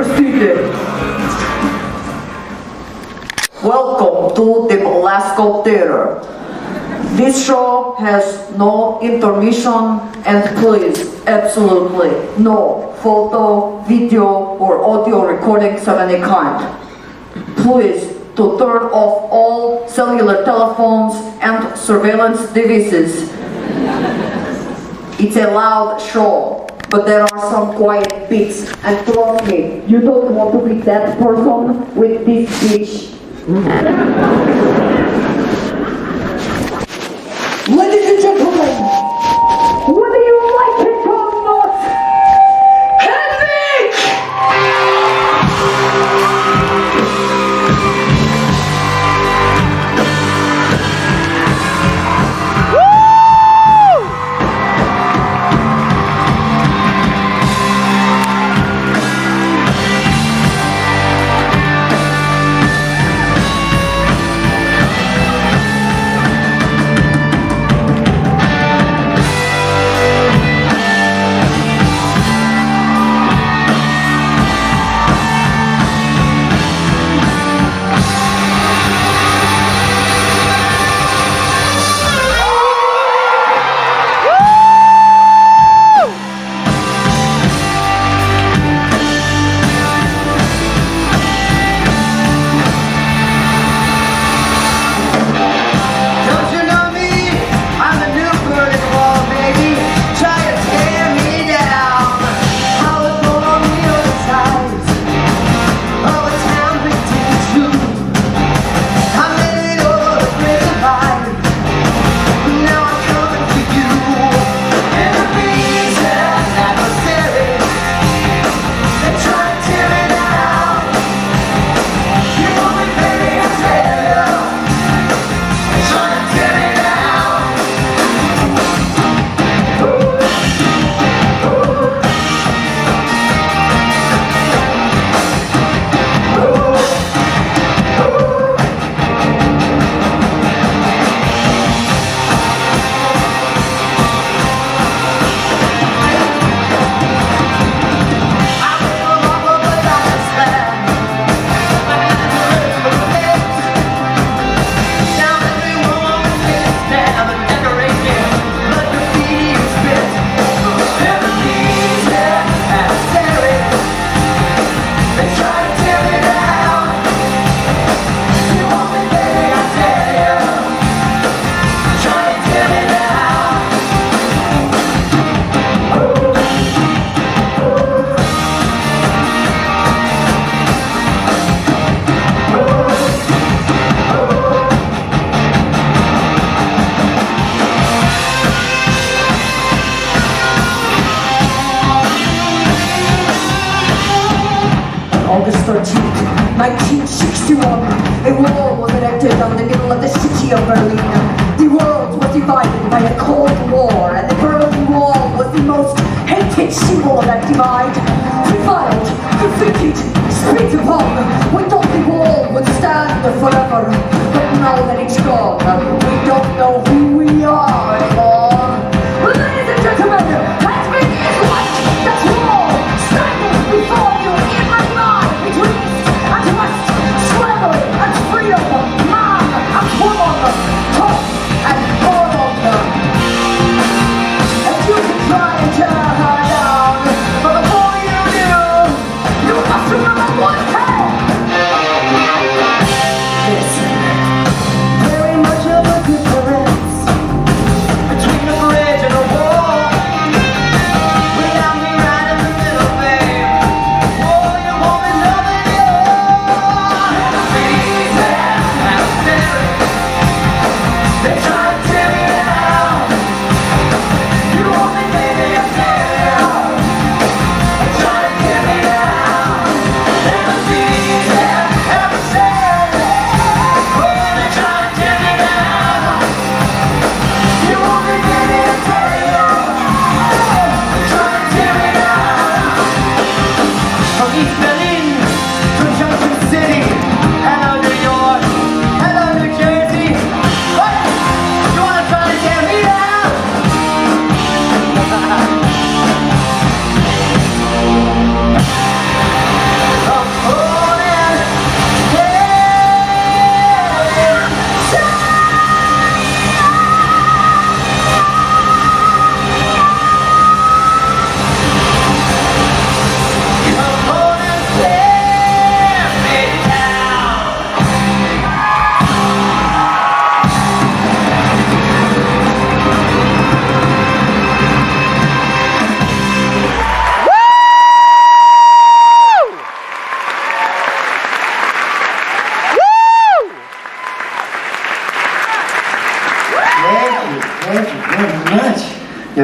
proceeded. Welcome to the Velasco Theater. This show has no intermission and please, absolutely no photo, video or audio recordings of any kind. Please to turn off all cellular telephones and surveillance devices. It's a loud show, but there are some quiet bits, and trust me, you don't want to be that person with this bitch. Ladies and gentlemen, whether you like it or not, Henrik! August 13th, 1961, a wall was erected on the middle of the city of Berlin. The world was divided by a Cold War, and the Berlin Wall was the most hated symbol of that divide. Divided, defeated, split upon, we thought the wall would stand forever. But now that it's gone, we don't know who we are anymore. Ladies and gentlemen, that thing is like that wall standing before you in my mind. Between and west, slavery and freedom, man and woman, top and bottom. And you can try and tear her down, but before you do, you must remember one thing.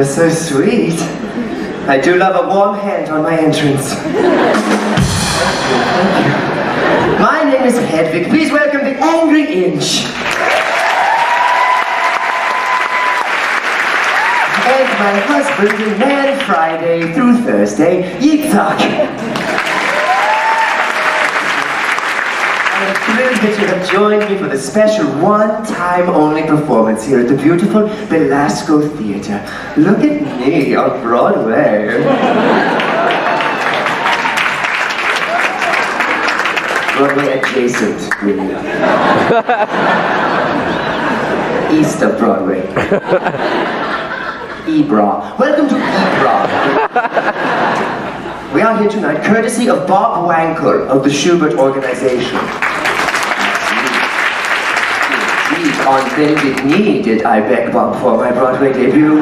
You're so sweet. I do love a warm hand on my entrance. Thank you. My name is Hedwig. Please welcome the Angry Inch. And my husband, the man Friday through Thursday, Yitzhak. I'm thrilled that you have joined me for the special one-time-only performance here at the beautiful Belasco Theater. Look at me on Broadway. Broadway adjacent, really. East of Broadway. Ebra. Welcome to Ebra. We are here tonight courtesy of Bob Wankel of the Schubert Organization. Indeed, on bended knee did I beg Bob for my Broadway debut.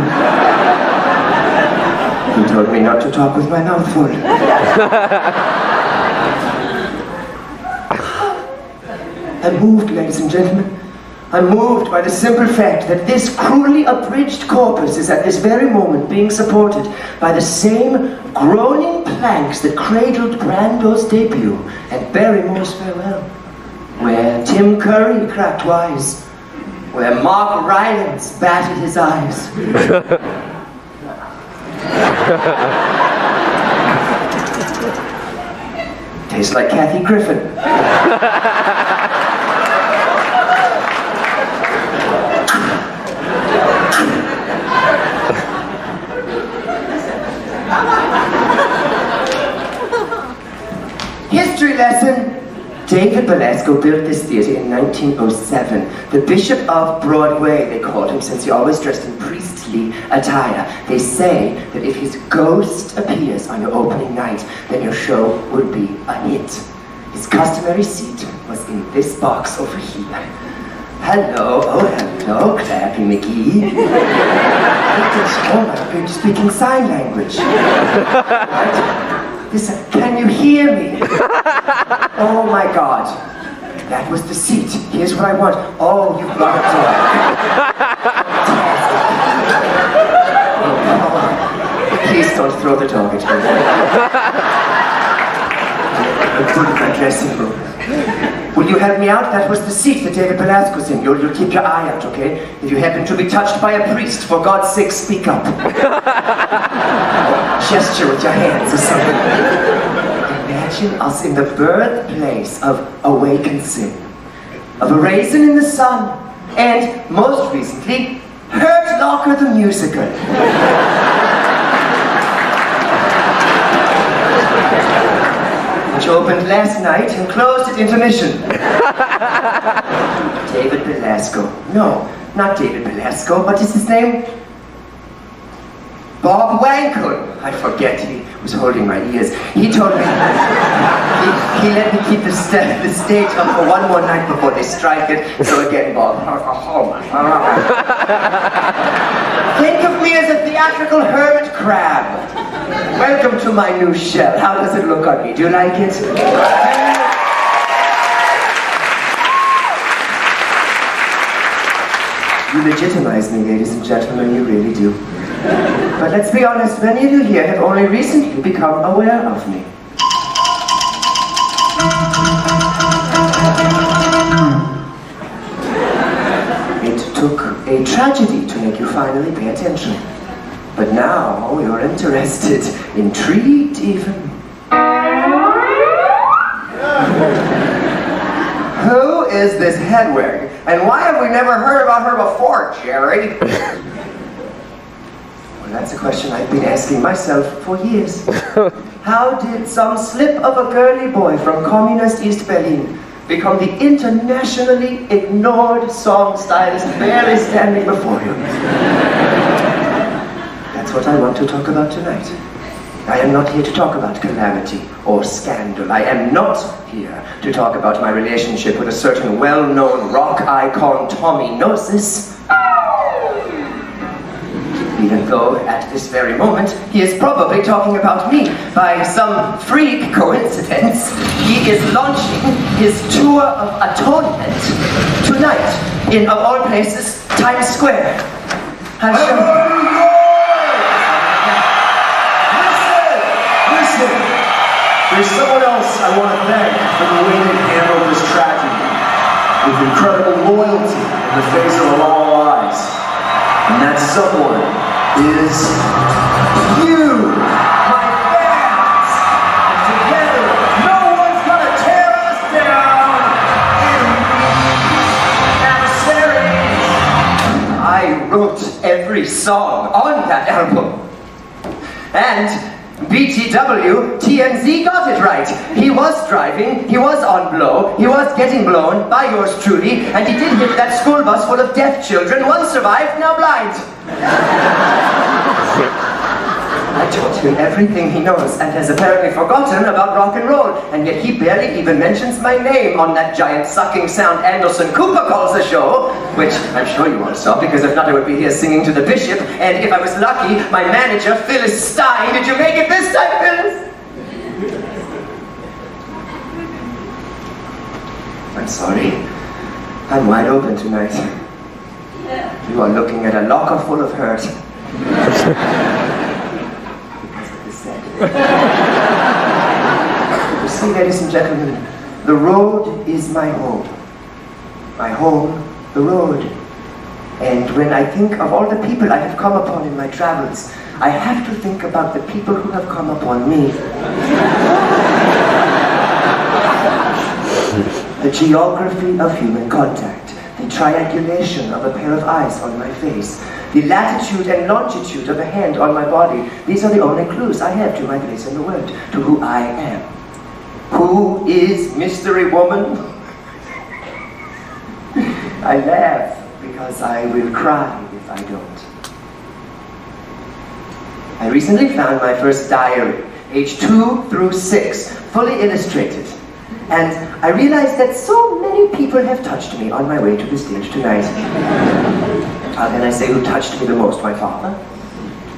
He told me not to talk with my mouth full. I'm moved, ladies and gentlemen. I'm moved by the simple fact that this cruelly abridged corpus is at this very moment being supported by the same groaning planks that cradled Brando's debut and Barrymore's farewell, where Tim Curry cracked wise, where Mark Rylance batted his eyes. Tastes like Kathy Griffin. History lesson. David Belasco built this theater in 1907. The Bishop of Broadway, they called him, since he always dressed in priestly attire. They say that if his ghost appears on your opening night, then your show would be a hit. His customary seat was in this box over here. Hello, oh hello, Clappy McGee. Oh, I'm going to speak in sign language. Right? Listen, can you hear me? Oh my God. That was the seat. Here's what I want. Oh, you've got it to Please don't throw the dog at me. I'm good at my dressing room. Will you help me out? That was the seat that David Belasco's in. You'll keep your eye out, okay? If you happen to be touched by a priest, for God's sake, speak up. Gesture with your hands or something. Imagine us in the birthplace of awakened sin, of a raisin in the sun, and, most recently, Hurt Locker the musical. Which opened last night and closed at intermission. David Belasco. No, not David Belasco. What is his name? Bob Wankel. I forget, he was holding my ears. He told me, he let me keep the stage up for one more night before they strike it. So again, Bob. Think of me as a theatrical hermit crab. Welcome to my new shell. How does it look on me? Do you like it? You legitimize me, ladies and gentlemen, you really do. But let's be honest, many of you here have only recently become aware of me. It took a tragedy to make you finally pay attention. But now you're interested, intrigued even. Who is this Hedwig? And why have we never heard about her before, Jerry? Well, that's a question I've been asking myself for years. How did some slip of a girly boy from communist East Berlin become the internationally ignored song stylist barely standing before you? That's what I want to talk about tonight. I am not here to talk about calamity or scandal. I am not here to talk about my relationship with a certain well-known rock icon, Tommy Gnosis. Even though at this very moment, he is probably talking about me. By some freak coincidence, he is launching his tour of atonement tonight in, of all places, Times Square. There's someone else I want to thank for the way they handled this tragedy, with incredible loyalty in the face of all lies. And that someone is you, my fans! And together, no one's gonna tear us down! I wrote every song on that album. And BTW, TMZ got it right. He was driving, he was on blow, he was getting blown by yours truly, and he did hit that school bus full of deaf children. One survived, now blind. I taught him everything he knows and has apparently forgotten about rock and roll, and yet he barely even mentions my name on that giant sucking sound Anderson Cooper calls the show, which I'm sure you all saw, because if not I would be here singing to the bishop, and if I was lucky, my manager, Phyllis Stein. Did you make it this time, Phyllis? I'm sorry. I'm wide open tonight. You are looking at a locker full of hurt. You see, ladies and gentlemen, the road is my home. My home, the road. And when I think of all the people I have come upon in my travels, I have to think about the people who have come upon me. The geography of human contact, the triangulation of a pair of eyes on my face, the latitude and longitude of a hand on my body. These are the only clues I have to my place in the world, to who I am. Who is Mystery Woman? I laugh because I will cry if I don't. I recently found my first diary, age 2 through 6, fully illustrated. And I realized that so many people have touched me on my way to the stage tonight. How can I say who touched me the most? My father?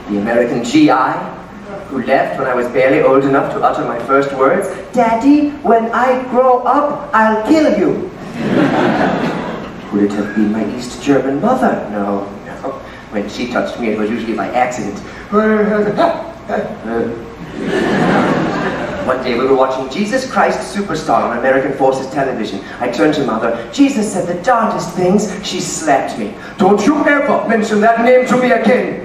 The American GI, who left when I was barely old enough to utter my first words. Daddy, when I grow up, I'll kill you. Would it have been my East German mother? No. When she touched me, it was usually by accident. One day we were watching Jesus Christ Superstar on American Forces television. I turned to Mother. Jesus said the darndest things. She slapped me. Don't you ever mention that name to me again.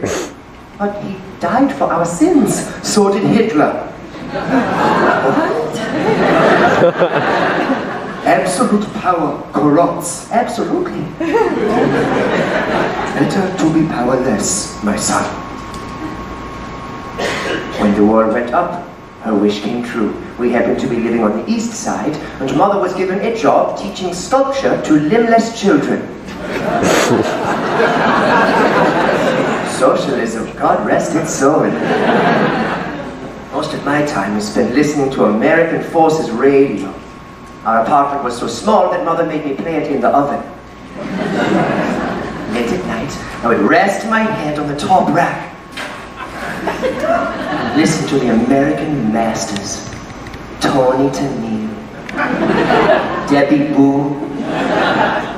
But he died for our sins. So did Hitler. What? Absolute power corrupts. Absolutely. Better to be powerless, my son. When the wall went up, her wish came true. We happened to be living on the east side, and Mother was given a job teaching sculpture to limbless children. Socialism, God rest its soul. Most of my time was spent listening to American Forces radio. Our apartment was so small that Mother made me play it in the oven. Late at night, I would rest my head on the top rack. Listen to the American masters. Tony Tennille, Debbie Boo,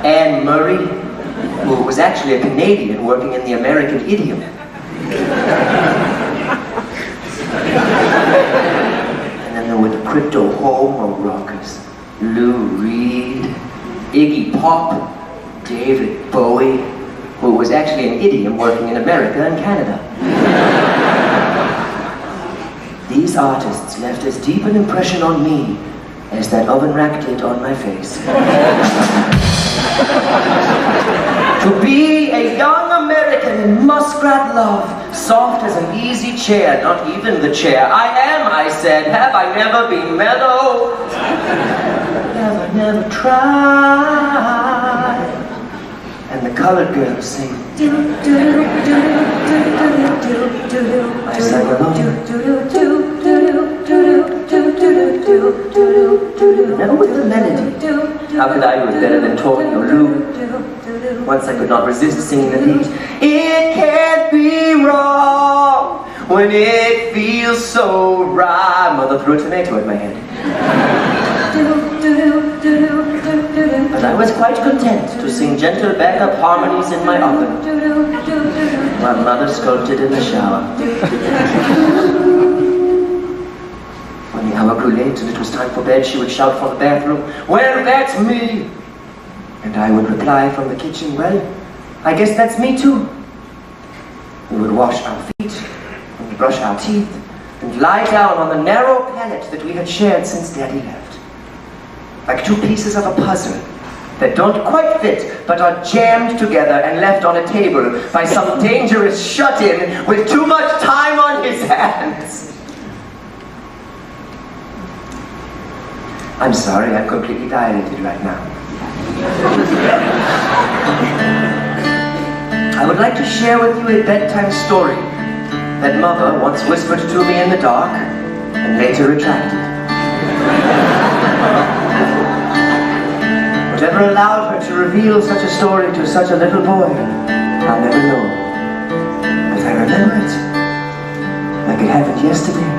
Anne Murray, who was actually a Canadian working in the American idiom. And then there were the crypto homo rockers. Lou Reed, Iggy Pop, David Bowie, who was actually an idiom working in America and Canada. These artists left as deep an impression on me as that oven rack did on my face. To be a young American in muskrat love, soft as an easy chair, not even the chair. I said, have I never been mellow? Have I never tried? And the colored girls sing. I sang along. Never with the melody. How could I do it better than Tony or Lou? Once I could not resist singing the beat. It can't be wrong when it feels so right. Mother threw a tomato at my head. But I was quite content to sing gentle backup harmonies in my oven, while Mother sculpted in the shower. When the hour grew grew late and it was time for bed, she would shout from the bathroom, "Well, that's me!" And I would reply from the kitchen, "Well, I guess that's me too." We would wash our feet, and brush our teeth, and lie down on the narrow pallet that we had shared since Daddy left. Like two pieces of a puzzle that don't quite fit, but are jammed together and left on a table by some dangerous shut-in with too much time on his hands. I'm sorry, I'm completely dilated right now. I would like to share with you a bedtime story that Mother once whispered to me in the dark and later retracted. Whatever allowed her to reveal such a story to such a little boy, I'll never know. But I remember it like it happened yesterday.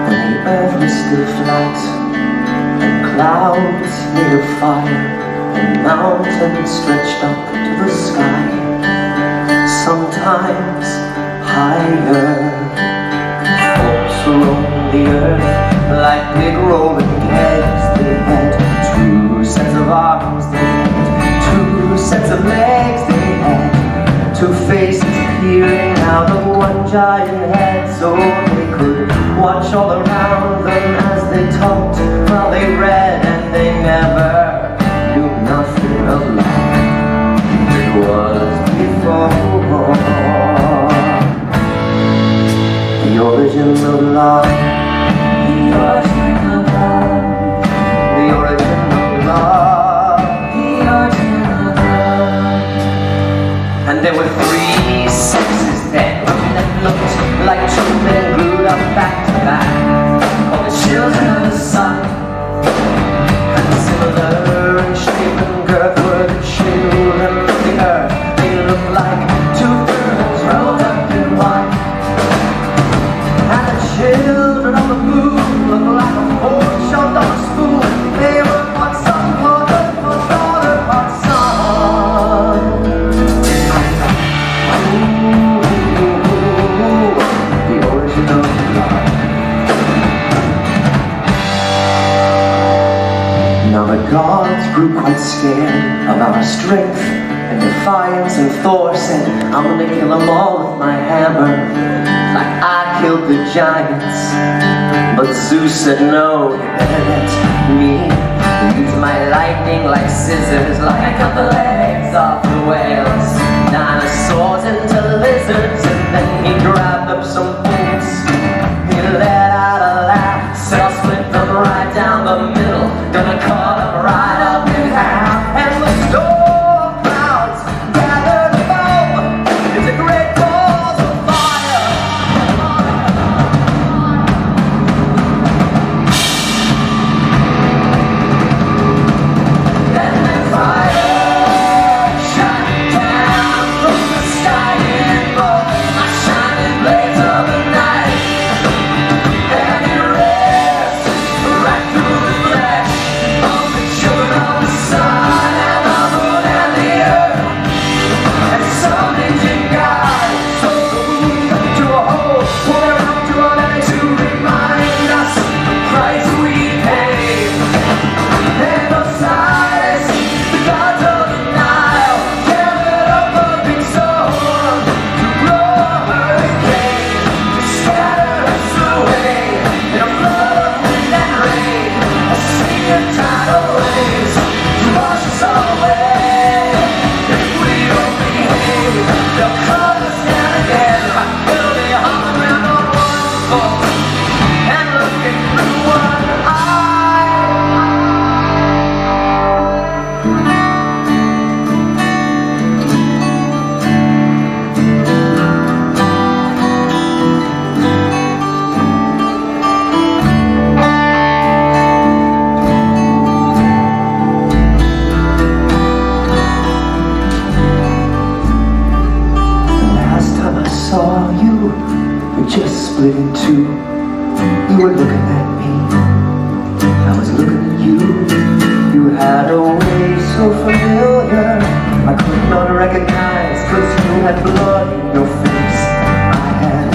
When the earth was still flat, and clouds made of fire, and mountains stretched up to the sky, sometimes higher. Folks roam the earth like big rolling kegs. They had two sets of arms, they had two sets of legs, they had two faces peering out of one giant head, so they could watch all around them as they talked while they read, and they never knew nothing of life. It was before the origin of love. The origin of love. The origin of love. The origin of love. And there were three sexes then that looked like two men glued up back to back, all the children of the sun. And similar in shape and girth were the children of the earth. They looked like two girls rolled up in one. And the children of the moon looked like a fork shoved on a spoon. They were part sun, part earth, part daughter, part son. Ooh, the origin of love. Now the gods grew quite scared of our strength and defiance, and Thor said, "I'm gonna kill them all with my hammer, like I killed the giants." But Zeus said, "No, you better let me use my lightning like scissors, like I cut the legs off the whales, dinosaurs into lizards." And then he grabbed up some bolts, he let out a laugh, said, "I'll split them right down the middle, gonna cut them right up in half." And the storm clouds gathered above, it's a great balls of fire. And then fire shot down from the sky and brought a shining blaze of the night. And it ripped right through the flesh of the children of the sun and the moon and the earth. And some Indian guy took the wound to a hole, pulled it out to a belly to remind us the price we paid. And Osiris, the gods of the Nile, gathered up a big storm to blow a hurricane, to scatter us away in a flood of wind and rain, a sea of tidal waves to wash us away. If we don't behave, they'll cut us down again. We'll be hung around on one pole and looking through one eye. Last time I saw you, we just split in two. You were looking at me, I was looking at you. You had a way so familiar, I could not recognize, 'cause you had blood in your face. I had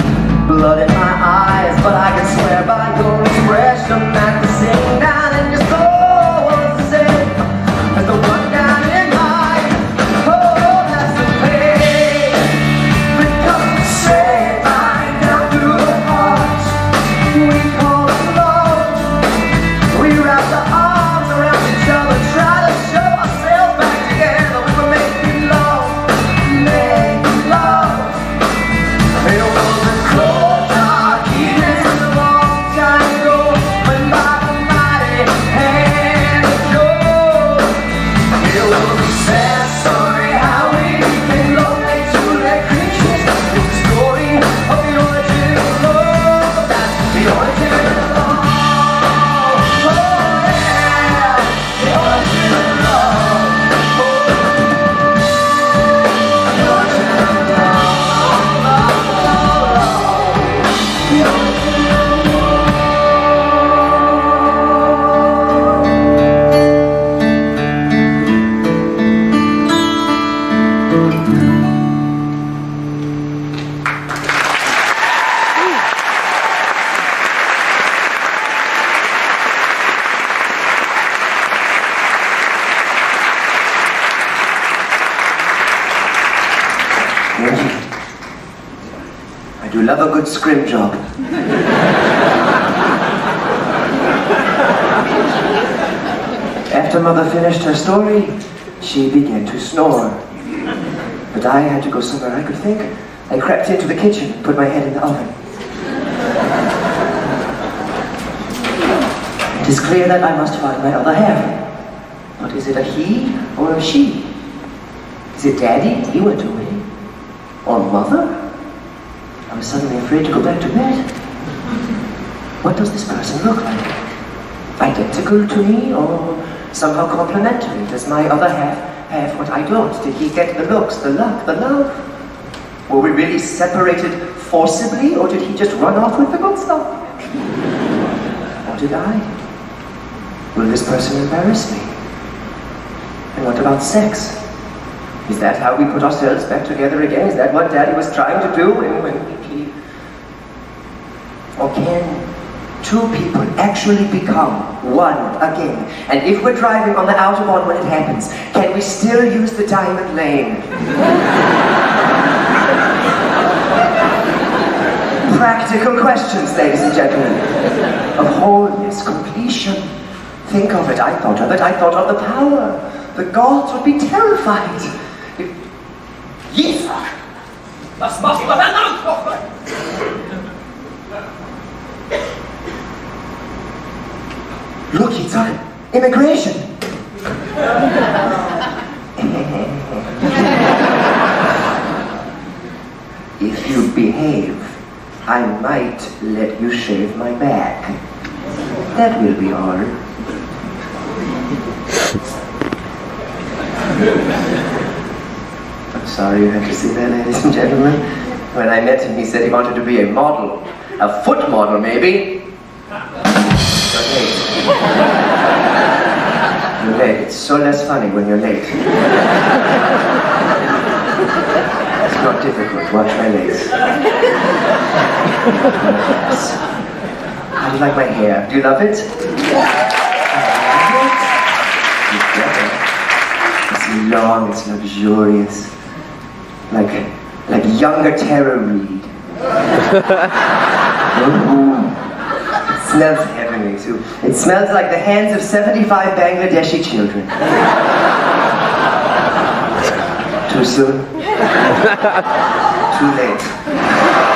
don't you? I do love a good scrim job. After Mother finished her story, she began to snore. But I had to go somewhere I could think. I crept into the kitchen and put my head in the oven. It is clear that I must find my other half. But is it a he or a she? Is it Daddy? He went away. Or Mother? I was suddenly afraid to go back to bed. What does this person look like? Identical to me or somehow complementary? Does my other half have what I don't? Did he get the looks, the luck, the love? Were we really separated forcibly, or did he just run off with the good stuff? Or did I? Will this person embarrass me? And what about sex? Is that how we put ourselves back together again? Is that what Daddy was trying to do when he... Or can two people actually become one again? And if we're driving on the Autobahn when it happens, can we still use the diamond lane? Practical questions, ladies and gentlemen. Of wholeness, completion. Think of it, I thought of it, I thought of the power. The gods would be terrified. Yes! Was machst du verdammt nochmal? Look, he's on immigration. If you behave, I might let you shave my back. That will be hard. I'm sorry you had to see that, ladies and gentlemen. When I met him, he said he wanted to be a model. A foot model, maybe. You're late. You're late. It's so less funny when you're late. It's not difficult. Watch my legs. How do you like my hair? Do you love it? It's long, it's luxurious. Like younger Tara Reid. It smells heavenly too. It smells like the hands of 75 Bangladeshi children. Too soon? Too late.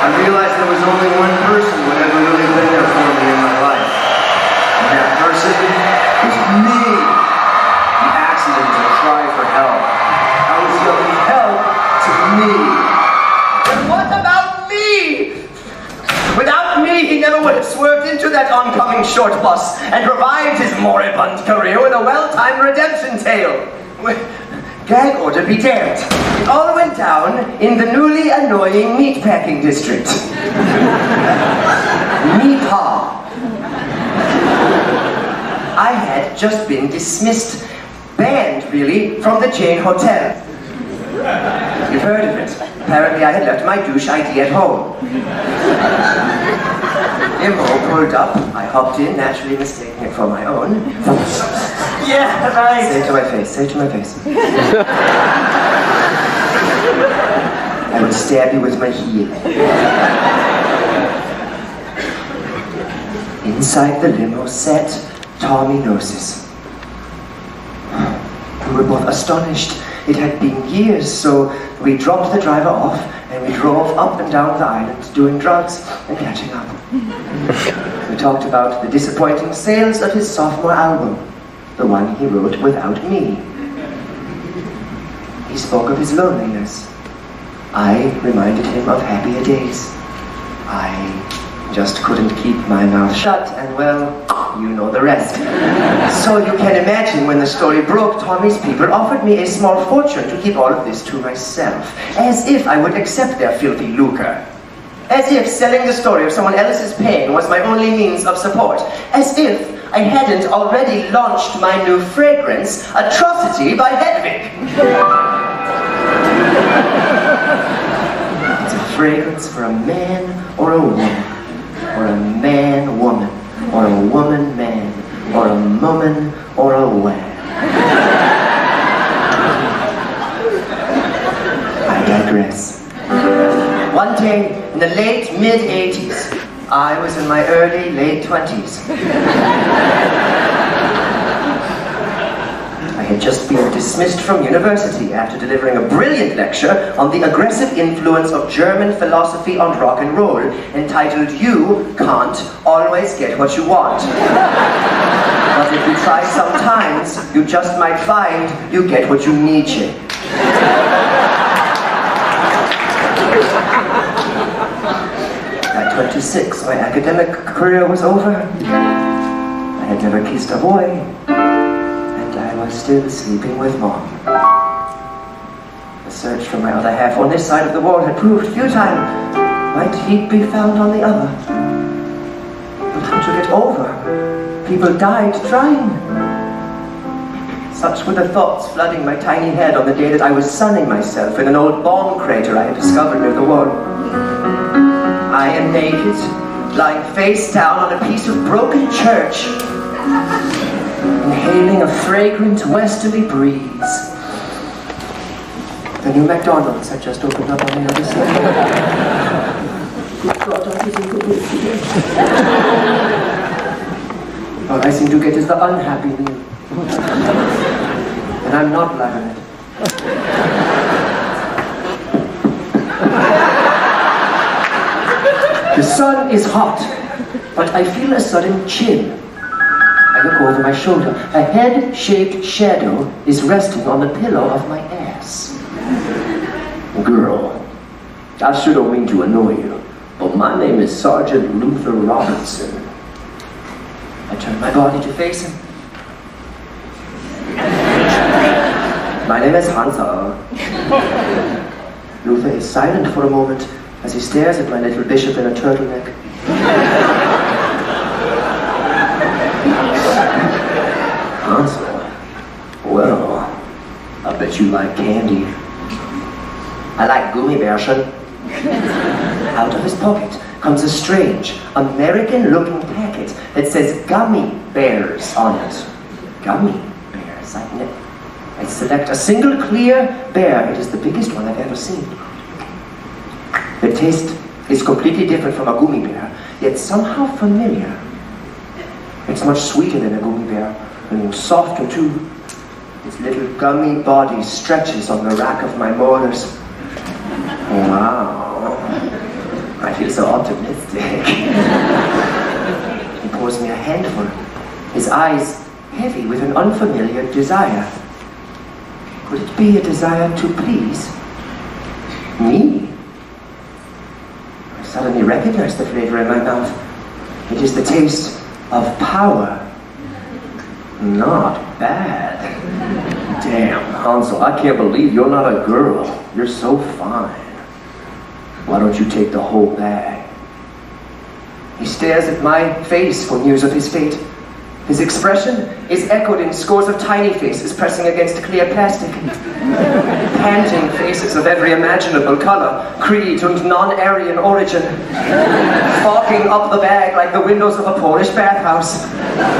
I realized there was only one person who had ever really been there for me in my life. And that person was me. The accident was a cry for help. I was yelling help to me. And what about me? Without me, he never would have swerved into that oncoming short bus and revived his moribund career with a well-timed redemption tale. Gag order be damned. It all went down in the newly annoying meatpacking district. Meathaul. I had just been dismissed, banned really, from the chain hotel. You've heard of it. Apparently I had left my douche ID at home. Limo pulled up. I hopped in, naturally mistaking it for my own. Yeah, right. Say it to my face, say it to my face. I would stab you with my heel. Inside the limo sat Tommy Gnosis. We were both astonished. It had been years, so we dropped the driver off and we drove up and down the island doing drugs and catching up. We talked about the disappointing sales of his sophomore album, the one he wrote without me. He spoke of his loneliness. I reminded him of happier days. I just couldn't keep my mouth shut, and well, you know the rest. So you can imagine when the story broke, Tommy's people offered me a small fortune to keep all of this to myself, as if I would accept their filthy lucre. As if selling the story of someone else's pain was my only means of support. As if I hadn't already launched my new fragrance, Atrocity by Hedwig. It's a fragrance for a man or a woman, or a man-woman, or a woman-man, or a woman or a whale. I digress. One day in the late mid-80s, I was in my early late 20s. I had just been dismissed from university after delivering a brilliant lecture on the aggressive influence of German philosophy on rock and roll, entitled "You Can't Always Get What You Want. But if you try sometimes, you just might find you get what you need to." At 26, my academic career was over. I had never kissed a boy, and I was still sleeping with Mom. The search for my other half on this side of the world had proved futile. Might he be found on the other? But how to get over? People died trying. Such were the thoughts flooding my tiny head on the day that I was sunning myself in an old bomb crater I had discovered near the wall. I am naked, lying face down on a piece of broken church, inhaling a fragrant westerly breeze. The new McDonald's had just opened up on the other side. All I seem to get is the unhappy meal. And I'm not loving it. The sun is hot, but I feel a sudden chill. I look over my shoulder. A head-shaped shadow is resting on the pillow of my ass. Girl, I sure don't mean to annoy you, but my name is Sergeant Luther Robinson. I turn my body to face him. My name is Hansel. Luther is silent for a moment as he stares at my little bishop in a turtleneck. Hansel? Well, I bet you like candy. I like Gummibärchen. Out of his pocket comes a strange, American-looking packet that says gummy bears on it. Gummy bears. I select a single clear bear. It is the biggest one I've ever seen. The taste is completely different from a gummy bear, yet somehow familiar. It's much sweeter than a gummy bear, and softer too. Its little gummy body stretches on the rack of my molars. Wow. I feel so optimistic. He pours me a handful, his eyes heavy with an unfamiliar desire. Could it be a desire to please me? I suddenly recognize the flavor in my mouth. It is the taste of power. Not bad. Damn, Hansel, I can't believe you're not a girl. You're so fine. Why don't you take the whole bag? He stares at my face for news of his fate. His expression is echoed in scores of tiny faces pressing against clear plastic. Panting faces of every imaginable color, creed, and non-Aryan origin. Fogging up the bag like the windows of a Polish bathhouse.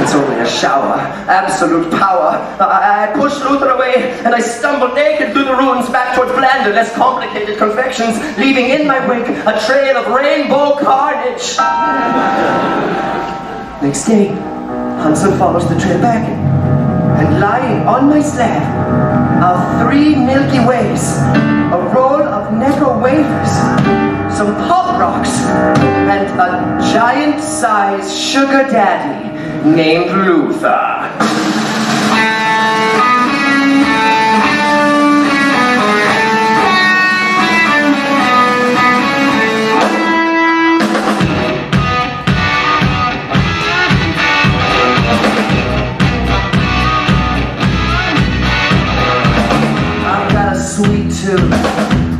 It's only a shower. Absolute power. I push Luther away, and I stumble naked through the ruins back towards blander, less complicated confections, leaving in my wake a trail of rainbow carnage. Next day, Hansel follows the trail back, and lying on my slab are 3 Milky Ways, a roll of Necco wafers, some Pop Rocks, and a giant-sized sugar daddy named Luther. Sweet tooth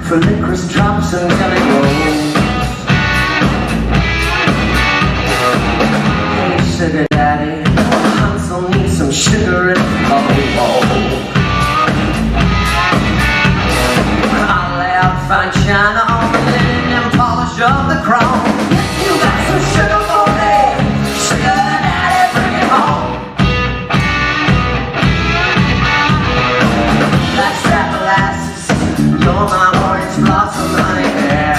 for licorice drops and jelly rolls. Hey, sugar daddy, Hansel needs some sugar in the bowl. I'll lay out fine china on the linen and polish up the chrome. You got some sugar for me, sugar daddy, bring it home. Like You're my orange blossom, honey, yeah.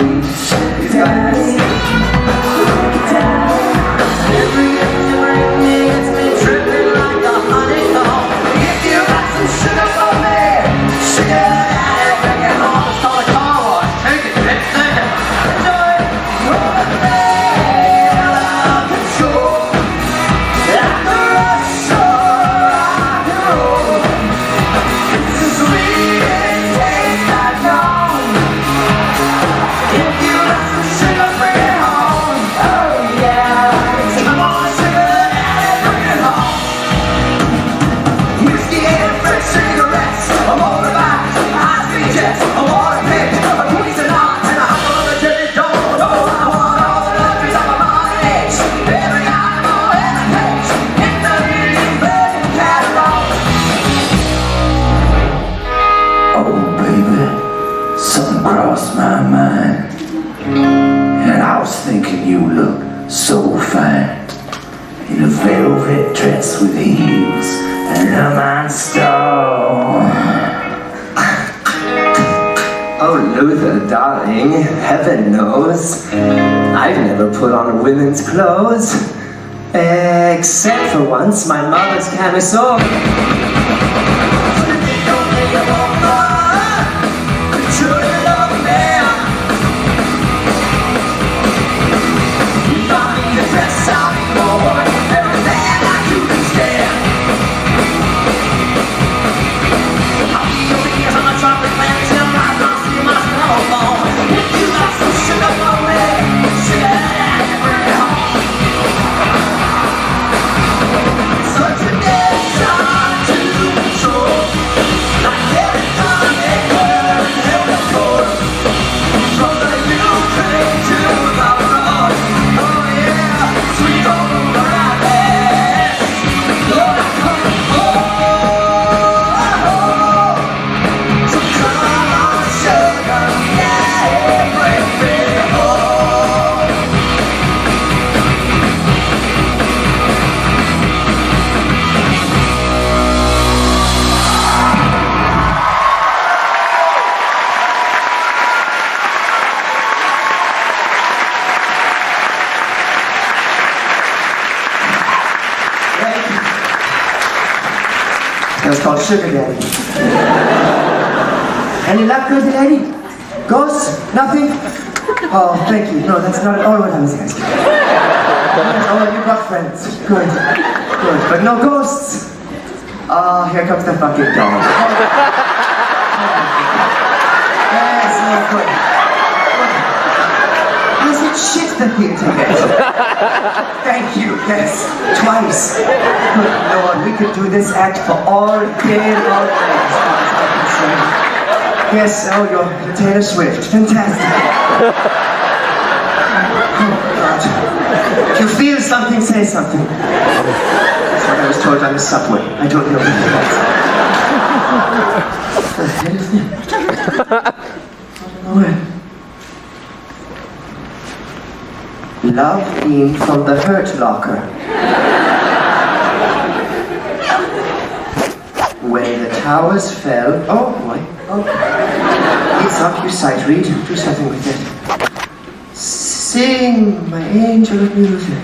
Daddy, every day you bring me gets me tripping like a honeycomb. If you got some sugar for me, sugar daddy, bring it home. It's called a car wash. Take it, bitch, take it. Enjoy it. Roll it, baby, out of control. Like the rush of rock and roll. It's a sweet and taste that long. If you got some sugar, bring it home. Oh yeah, come on, sugar daddy, bring it home. Whiskey and fresh cigarettes, a motorbike, high-speed jets, a water pick, a poison knot, and a hunk of a dirty dog. Oh, I want all the luxuries of a modern age. Every animal, every page, in the leading virgin catalog. Oh, baby, something crossed my mind. And I was thinking you look so fine in a velvet dress with heels and a rhinestone. Oh, Luther, darling, heaven knows I've never put on women's clothes. Except for once, my mother's camisole. That was called Sugar Daddy. Any luck, good lady? Ghosts? Nothing? Oh, thank you. No, that's not at all what I was asking. Oh, you got friends. Good. Good. But no ghosts. Oh, here comes the fucking dog. Yes, no, good. Has it shit the theater yet? Thank you, yes. Twice. Good Lord, we could do this act for all day and all night, as far as I can say. Yes, oh, you're Taylor Swift. Fantastic. Oh, God. If you feel something, say something. That's what I was told on the subway. I don't know what it was. Love beamed from the hurt locker. When the towers fell. Oh boy. Oh. It's up your sight, Reed. Do something with it. Sing, my angel of music.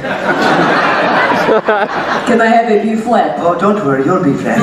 Can I have a B flat? Oh, don't worry, you'll be flat.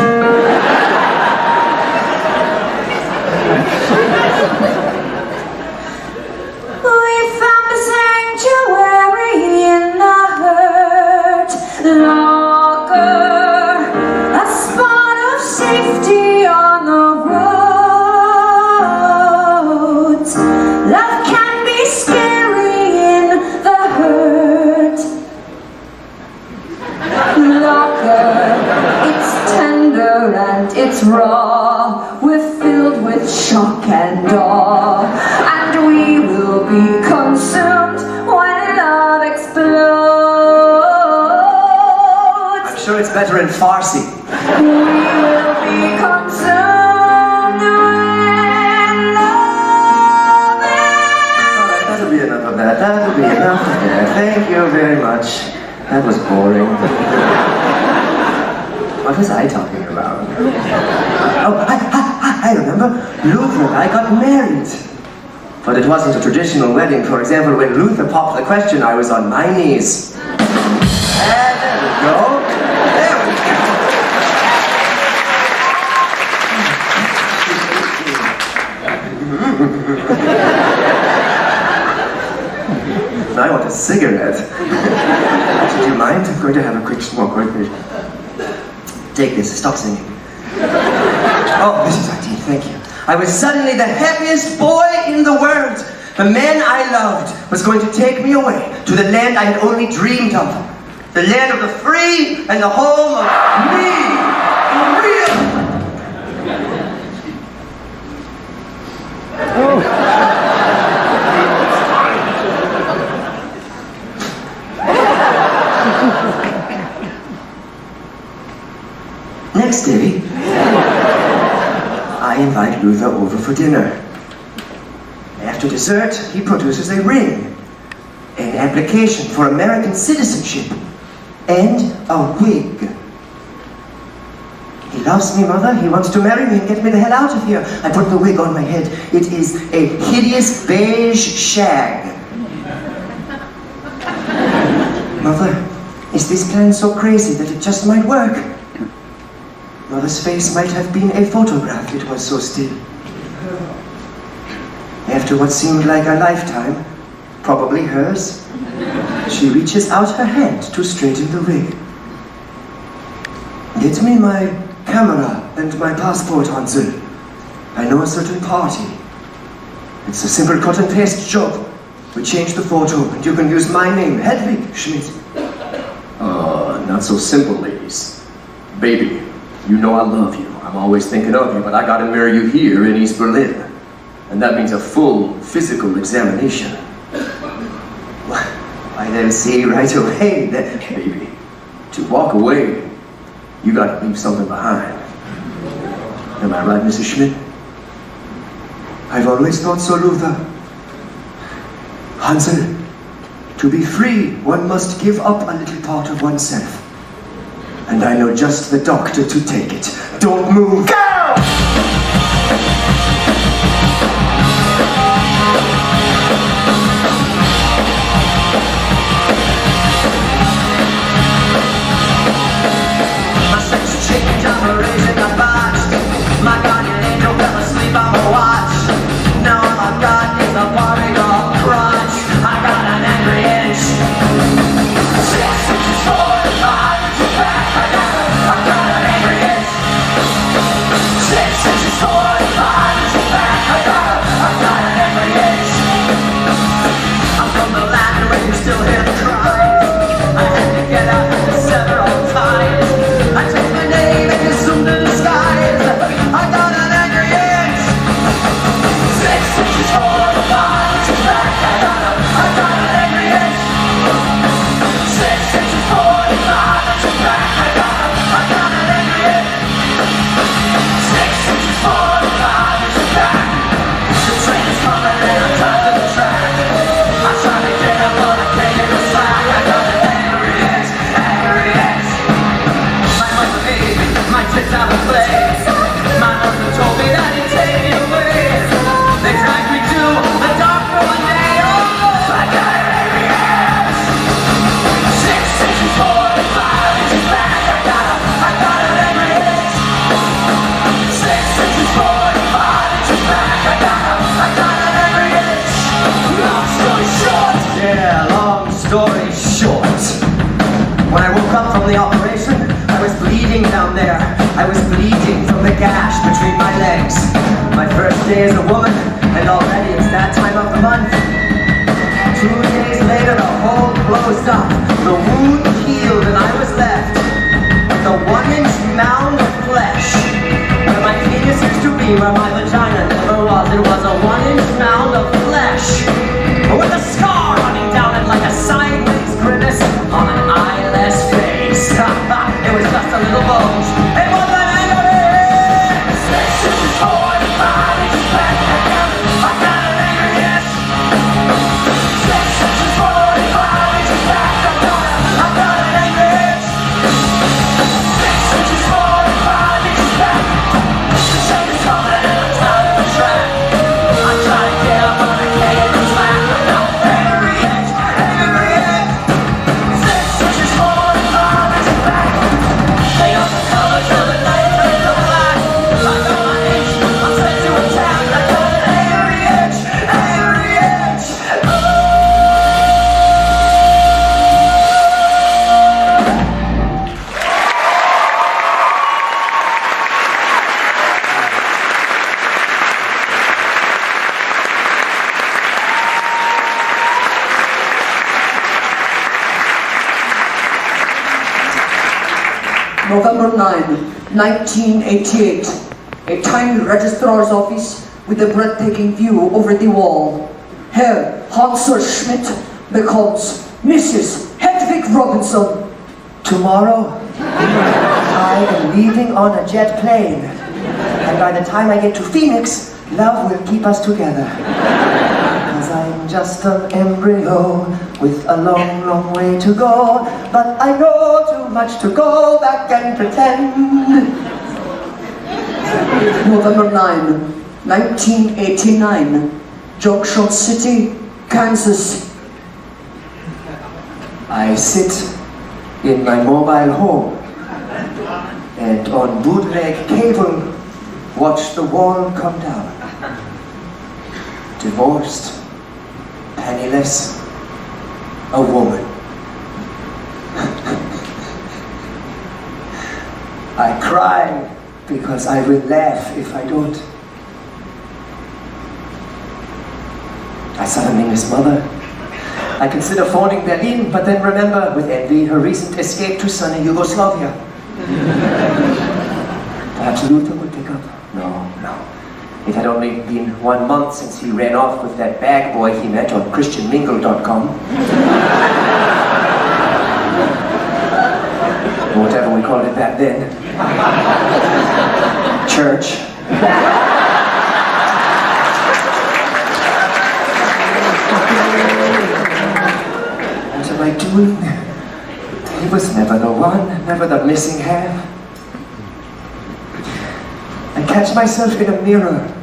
It's raw, we're filled with shock and awe, and we will be consumed when love explodes. I'm sure it's better in Farsi. We will be consumed when love Alright, that'll be enough of that. That'll be enough of that. Thank you very much. That was boring. What was I talking about? Oh, I remember. Luther and I got married. But it wasn't a traditional wedding. For example, when Luther popped the question, I was on my knees. And there we go. There we go. I want a cigarette. Actually, do you mind? I'm going to have a quick smoke right here. Take this. Stop singing. Oh, this is ideal. Thank you. I was suddenly the happiest boy in the world. The man I loved was going to take me away to the land I had only dreamed of. The land of the free and the home of me. Real. Next day, I invite Luther over for dinner. After dessert, he produces a ring, an application for American citizenship, and a wig. He loves me, Mother. He wants to marry me and get me the hell out of here. I put the wig on my head. It is a hideous beige shag. Mother, is this plan so crazy that it just might work? Mother's face might have been a photograph, it was so still. After what seemed like a lifetime, probably hers, she reaches out her hand to straighten the wig. Get me my camera and my passport, Hansel. I know a certain party. It's a simple cut and paste job. We change the photo and you can use my name, Hedwig Schmidt. Not so simple, ladies. Baby, you know I love you. I'm always thinking of you, but I gotta marry you here in East Berlin. And that means a full physical examination. I then see right away that, Baby, to walk away, you gotta leave something behind. Am I right, Mrs. Schmidt? I've always thought so, Luther. Hansel, to be free, one must give up a little part of oneself. And I know just the doctor to take it. Don't move. Go! My sex change, I'm raising a botch. My guardian angel fell asleep on my watch. Now all I've got is a Barbie doll crotch. I got an angry inch. 6 inches forward, 5 inches back. I got an angry inch. 6 inches forward, 5 inches back. I got an angry inch. I'm from the land where you still hear the cries. I had to get out several times. I took my name and assumed a disguise. I got an angry inch. 6 inches forward, 5 inches back. I got an angry inch. 6 inches forward, 5 inches back. I got an angry inch. 6 inches forward, 5 inches back. The train is coming and I'm tied to the track. I tried to get up but I can't get the slack. I got an angry inch, angry inch. My mother made me, my tits out of place. My husband told me that he'd take me away. They dragged me to the doctor one day. Oh, I got an angry inch. 6 inches forward, 5 inches back. I got an angry inch. 6 inches forward, 5 inches back. I got an angry inch. Long story short. Yeah, long story short. When I woke up from the operation, I was bleeding down there. I was bleeding from the gash between my legs. My first day as a woman, and already it's that time of the month. 2 days later, the hole closed up. The wound healed, and I was left with a 1-inch mound of flesh. Where my penis used to be, where my vagina never was. It was a 1-inch mound of flesh. With a scar running down it like a sideways grimace on an eyeless face. It was just a little bulge. It was an angry inch. 6 inches forward, 5 inches back. I got an angry inch. 6 inches forward, 5 inches back. I got an angry inch. 6 inches forward, 5 inches back. The train is coming and I'm tired of the track. I'm trying to get up but I can't. November 9, 1988. A tiny registrar's office with a breathtaking view over the wall. Herr Hansel Schmidt becomes Mrs. Hedwig Robinson. Tomorrow, I am leaving on a jet plane. And by the time I get to Phoenix, love will keep us together. Because I'm just an embryo with a long, long way to go. But I know too much to go back and pretend. November 9, 1989. Junction City, Kansas. I sit in my mobile home and on bootleg cable watch the wall come down. Divorced, penniless, a woman. I cry because I will laugh if I don't. I saw the Mingus mother. I consider phoning Berlin, but then remember with envy her recent escape to sunny Yugoslavia. Perhaps Luther would pick up. No. It had only been 1 month since he ran off with that bag boy he met on ChristianMingle.com. Whatever we called it back then. Church. What am I doing? He was never the one, never the missing half. I catch myself in a mirror.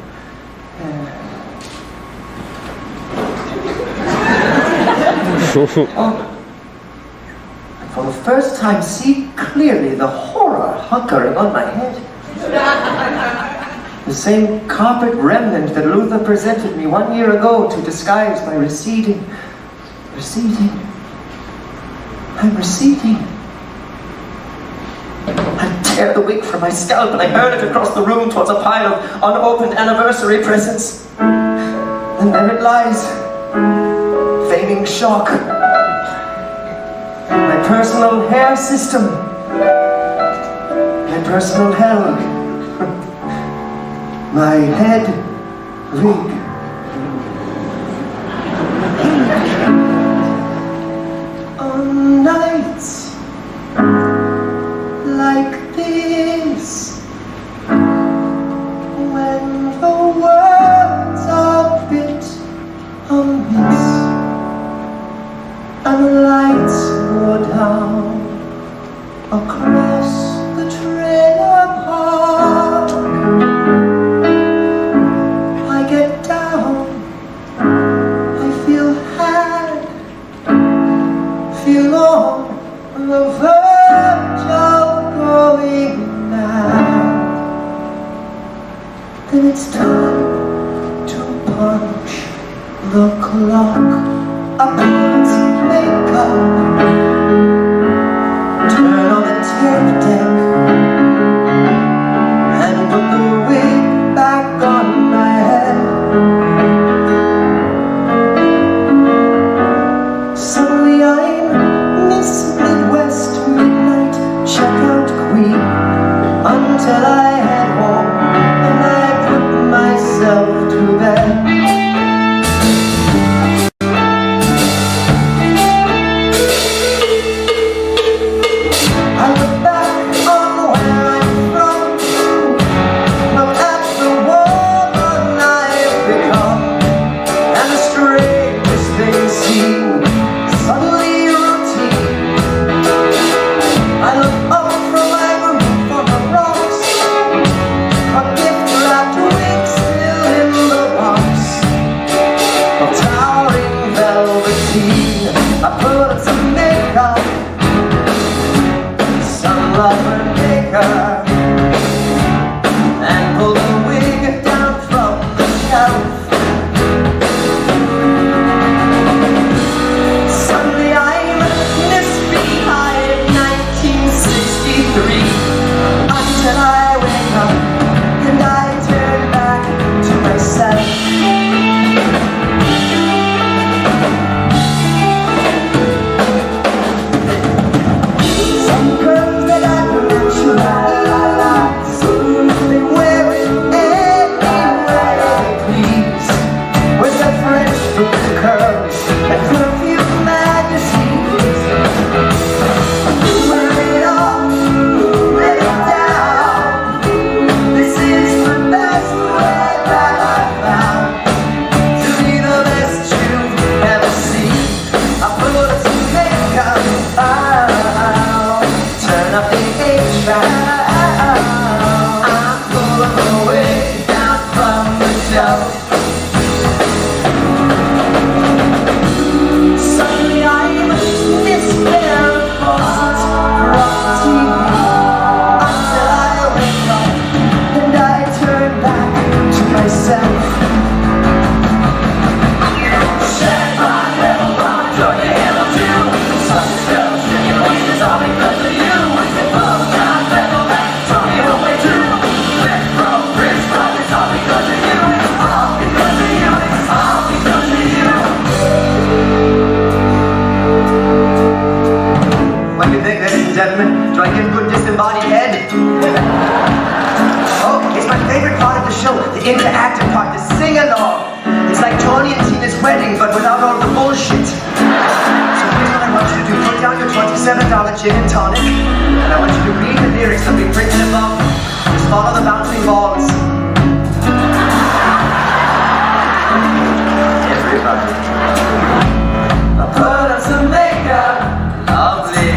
For the first time, see clearly the horror hunkering on my head. The same carpet remnant that Luther presented me 1 year ago to disguise my receding. I'm receding. I tear the wig from my scalp and I hurl it across the room towards a pile of unopened anniversary presents. And there it lies, feigning shock. My personal hair system. My personal hell. My head wig. On nights like this, when the words are a bit amiss, and the lights go down across the trailer park, I get down, I feel had, feel on the verge of going mad. Then it's time to punch the clock. I put makeup, turn on the tape deck, and put the wig back on my head. Suddenly I'm Miss Midwest Midnight Checkout Queen, until I head home and I put myself to bed. I look back on where I'm from, look at the woman I've become, and the strangest things seem suddenly routine. I look up from my room for the rocks, a gift wrapped wig still in the box of towering velveteen. I put on some makeup, some lover maker, and pull the wig down from the shelf. Suddenly I'm Miss Beehive 1963, until I wake up and I turn back to myself. gin and tonic, and I want you to read the lyrics that we've written above. Just follow the bouncing balls. Everybody. I put on some makeup, lovely.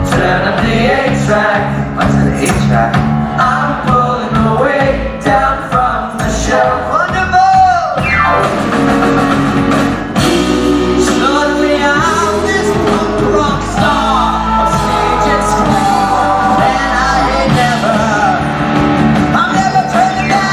Turn up the 8-track. What's an 8-track? I'm pulling my way down from the show. Wonderful! Slowly I'm this punk rock star of stage and screen, and I ain't never, I'm never turning back.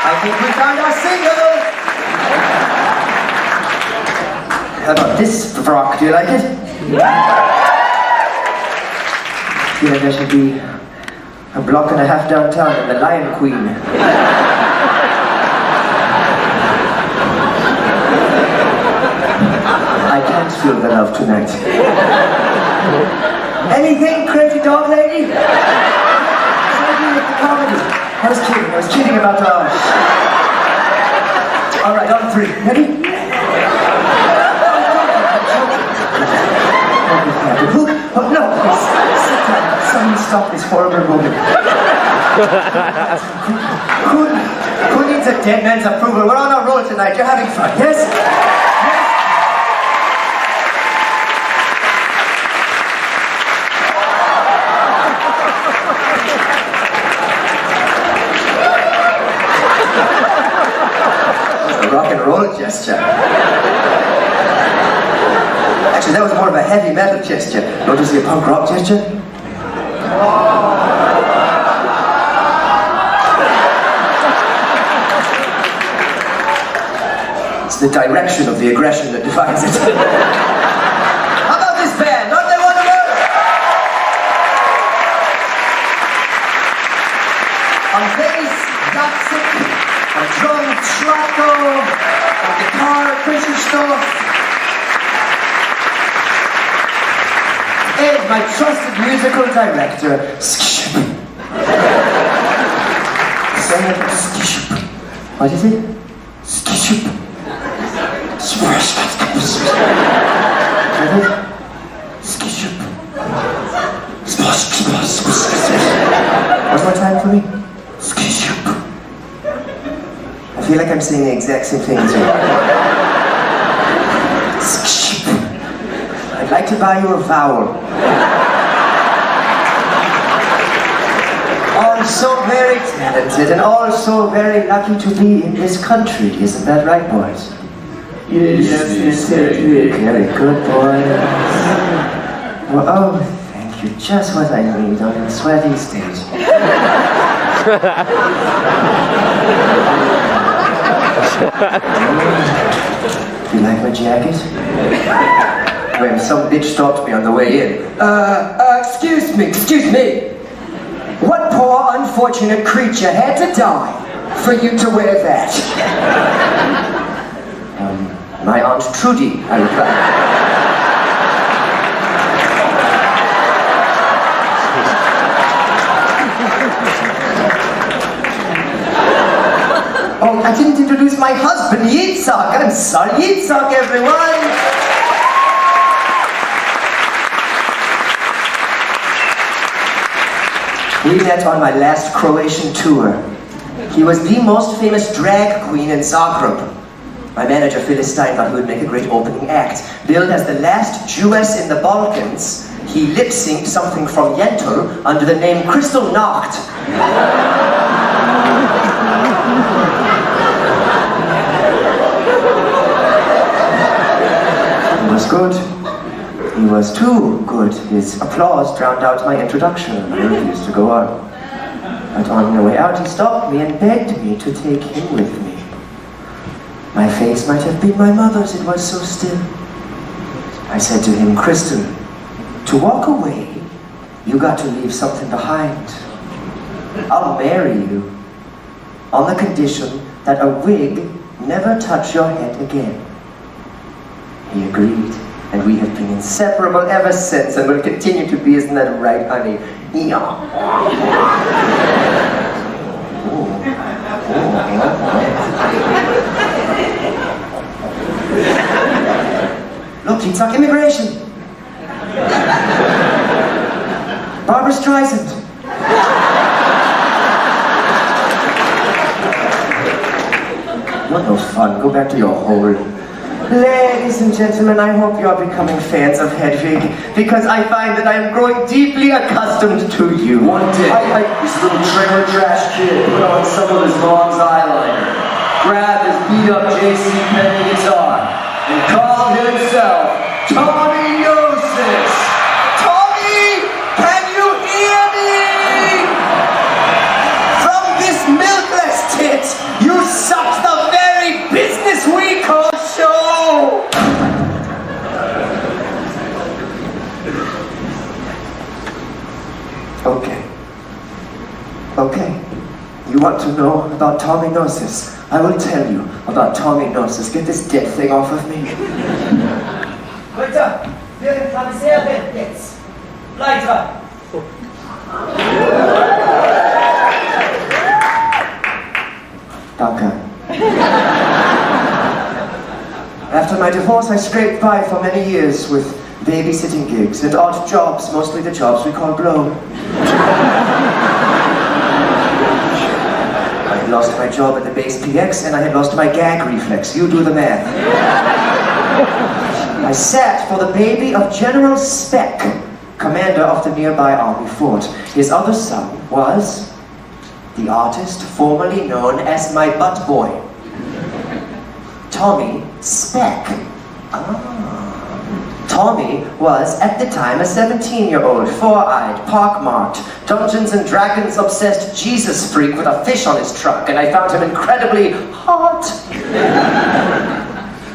I think we found our single! How about this frock? Do you like it? I feel like I should be a block and a half downtown and the Lion Queen. I can't feel the love tonight. Anything, crazy dog lady? Comedy. I was kidding about the... Alright, on 3. Ready? Oh, no, please. Sit down. Somebody stop this horrible moment. Who needs a dead man's approval? We're on a roll tonight. You're having fun, yes? Rock and roll gesture. Actually, that was more of a heavy metal gesture. Don't you see a punk rock gesture? It's the direction of the aggression that defines it. How about this band? Don't they wonderful? On bass, Dopsic. On drum, Schlacko. On guitar, Christoph. Ed, my trusted musical director. What is it? One more time for me. I feel like I'm saying the exact same thing as you. I'd like to buy you a vowel. All so very talented and all so very lucky to be in this country. Isn't that right, boys? Yes, very good, boys. Well, oh, thank you. Just what I need on a sweaty stage. You like my jacket? When some bitch stopped me on the way in. Excuse me. What poor unfortunate creature had to die for you to wear that? My Aunt Trudy, I replied. Oh, I didn't introduce my husband, Yitzhak. I'm sorry, Yitzhak, everyone. We met on my last Croatian tour. He was the most famous drag queen in Zagreb. My manager, Phyllis Stein, thought he would make a great opening act. Billed as the last Jewess in the Balkans, he lip-synced something from Yentl under the name Crystal Nacht. good. He was too good. His applause drowned out my introduction, and I refused to go on. But on the way out, he stopped me and begged me to take him with me. My face might have been my mother's, it was so still. I said to him, Kristen, to walk away, you got to leave something behind. I'll marry you, on the condition that a wig never touch your head again. He agreed, and we have been inseparable ever since, and will continue to be. Isn't that right, honey? Look, he took immigration. Barbara Streisand. What no fun. Go back to your hole. Ladies and gentlemen, I hope you are becoming fans of Hedwig, because I find that I am growing deeply accustomed to you. One day, this little trailer trash kid put on some of his mom's eyeliner, grabbed his beat-up J.C. Penney guitar, and called himself Tommy Gnosis. Tommy, can you hear me? From this milkless tit, you sucked the very business we call show. Okay. You want to know about Tommy Gnosis? I will tell you about Tommy Gnosis. Get this dead thing off of me. Leute, wir haben sehr wert jetzt. Leiter. Danke. After my divorce, I scraped by for many years with babysitting gigs and odd jobs, mostly the jobs we call blow. I had lost my job at the base PX and I had lost my gag reflex. You do the math. I sat for the baby of General Speck, commander of the nearby army fort. His other son was the artist formerly known as my butt boy, Tommy Speck. Tommy was, at the time, a 17-year-old, four-eyed, pockmarked, Dungeons and Dragons obsessed Jesus freak with a fish on his truck, and I found him incredibly hot.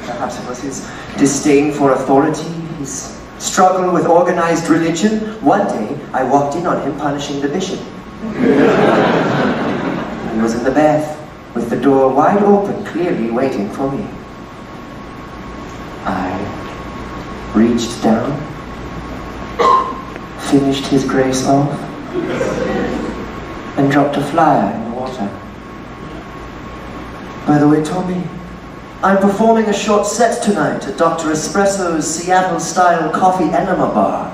Perhaps it was his disdain for authority, his struggle with organized religion. One day, I walked in on him punishing the bishop. He was in the bath, with the door wide open, clearly waiting for me. I reached down, finished his grace off, and dropped a flyer in the water. By the way, Tommy, I'm performing a short set tonight at Dr. Espresso's Seattle-style coffee enema bar.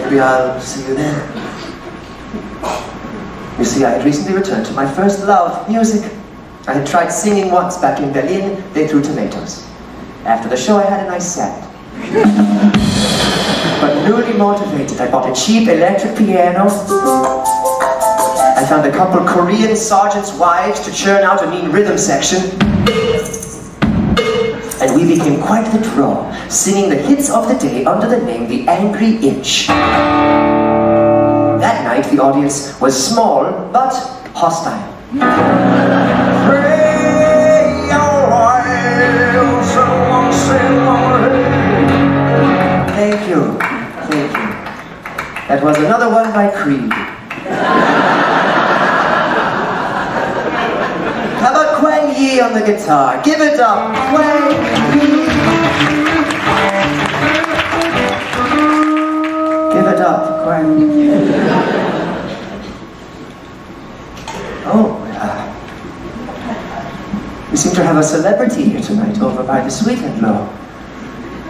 Maybe I'll see you there. You see, I had recently returned to my first love, music. I had tried singing once back in Berlin. They threw tomatoes. After the show, I had a nice set. But newly motivated, I bought a cheap electric piano. I found a couple Korean sergeants' wives to churn out a mean rhythm section. And we became quite the draw, singing the hits of the day under the name The Angry Inch. That night, the audience was small, but hostile. Thank you. That was another one by Creed. How about Quang Yi on the guitar? Give it up, Quang Yi. Give it up, Quang Yi. Oh, we seem to have a celebrity here tonight over by the sweet and low.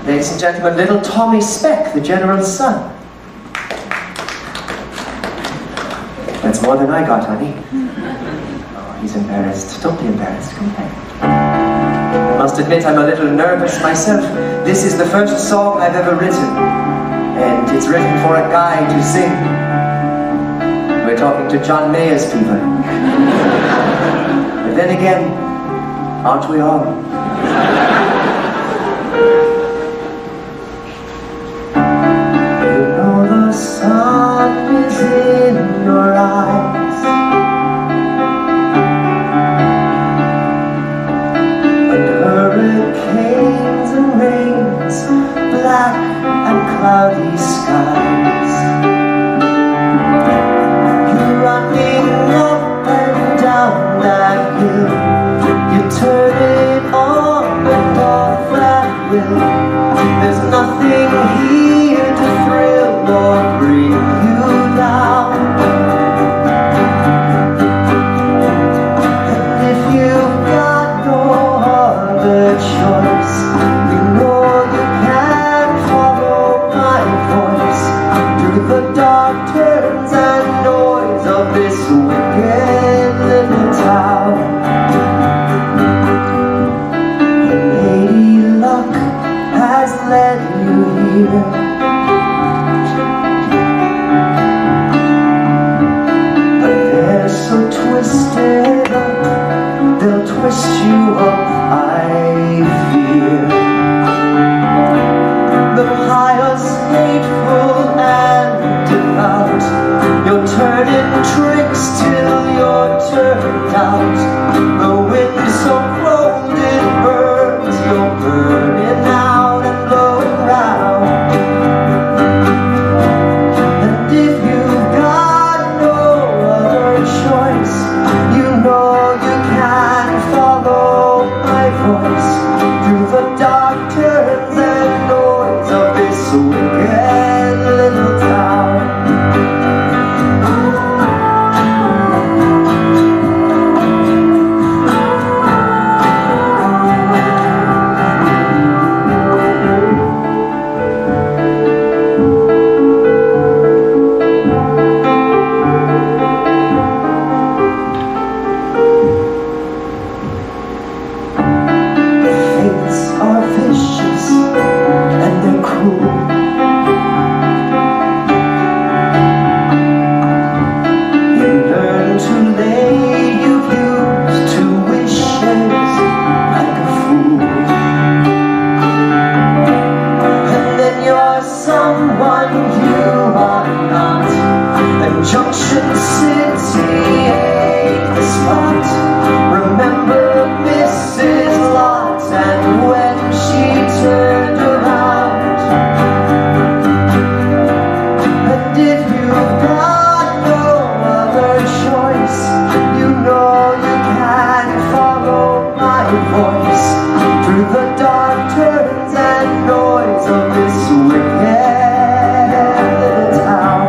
Ladies and gentlemen, little Tommy Speck, the general's son. That's more than I got, honey. Oh, he's embarrassed. Don't be embarrassed. Come back. I must admit I'm a little nervous myself. This is the first song I've ever written, and it's written for a guy to sing. We're talking to John Mayer's people. But then again, aren't we all? cloudy skies. You're running up and down that hill. You turn it on and off at will. There's nothing here to thrill or bring you down. And if you've got no other choice, you know you can follow my voice through the dark turns and noise of this wicked little town. Lady Luck has led you here. But they're so twisted up, they'll twist you up, I fear. The pious, hateful, and devout, you're turning tricks till you're turned out. The wind so cold it burns, you're burning out and blowing round. And if you've got no other choice, you know you can follow my voice through the dark turns and noise of this wicked little town. Fates are vicious and they're cruel. You learn too late, you've used two wishes like a fool. And then you're someone you are not, and Junction City ain't the spot. Remember Mrs. Lot and when she turned around. And if you've got no other choice, you know you can follow my voice through the dark turns and noise of this wicked little town.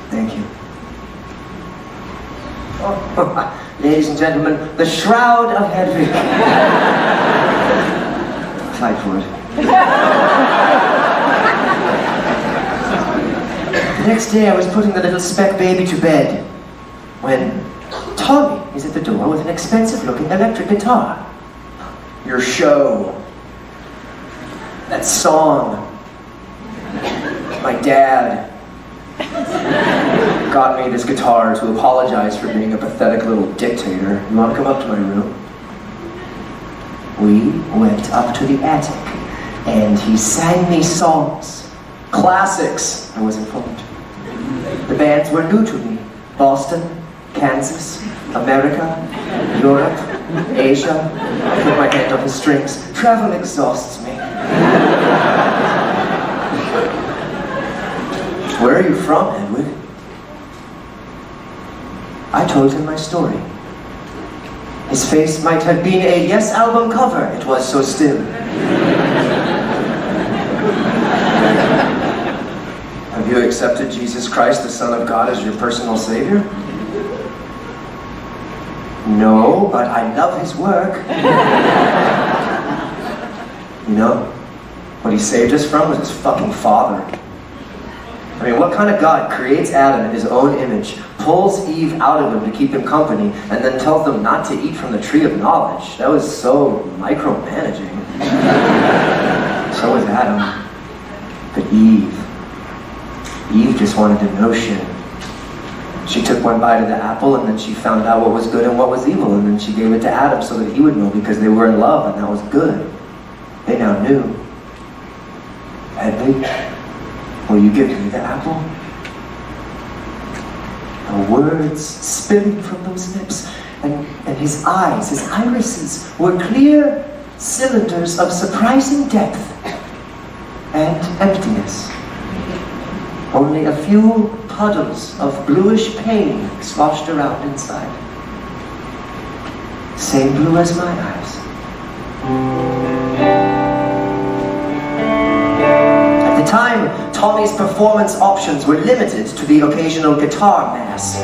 Thank you. Oh, ladies and gentlemen, the Shroud of Hedwig. Fight for it. The next day I was putting the little speck baby to bed when Tommy is at the door with an expensive-looking electric guitar. Your show. That song. My dad got me this guitar to apologize for being a pathetic little dictator. You want to come up to my room? We went up to the attic, and he sang me songs. Classics, I was informed. The bands were new to me. Boston, Kansas, America, Europe, Asia. I put my hand on the strings. Travel exhausts me. Where are you from, Edward? I told him my story. His face might have been a Yes album cover, it was so still. Have you accepted Jesus Christ, the Son of God, as your personal Savior? No, but I love his work. You know, what he saved us from was his fucking father. I mean, what kind of God creates Adam in his own image, pulls Eve out of him to keep him company, and then tells them not to eat from the tree of knowledge? That was so micromanaging. So was Adam. But Eve just wanted to know shit. She took one bite of the apple, and then she found out what was good and what was evil, and then she gave it to Adam so that he would know, because they were in love, and that was good. They now knew. Hedwig, will you give me the apple? The words spilling from those lips, and his eyes, his irises, were clear cylinders of surprising depth and emptiness. Only a few puddles of bluish pain sloshed around inside. Same blue as my eyes. At the time, Tommy's performance options were limited to the occasional guitar mass.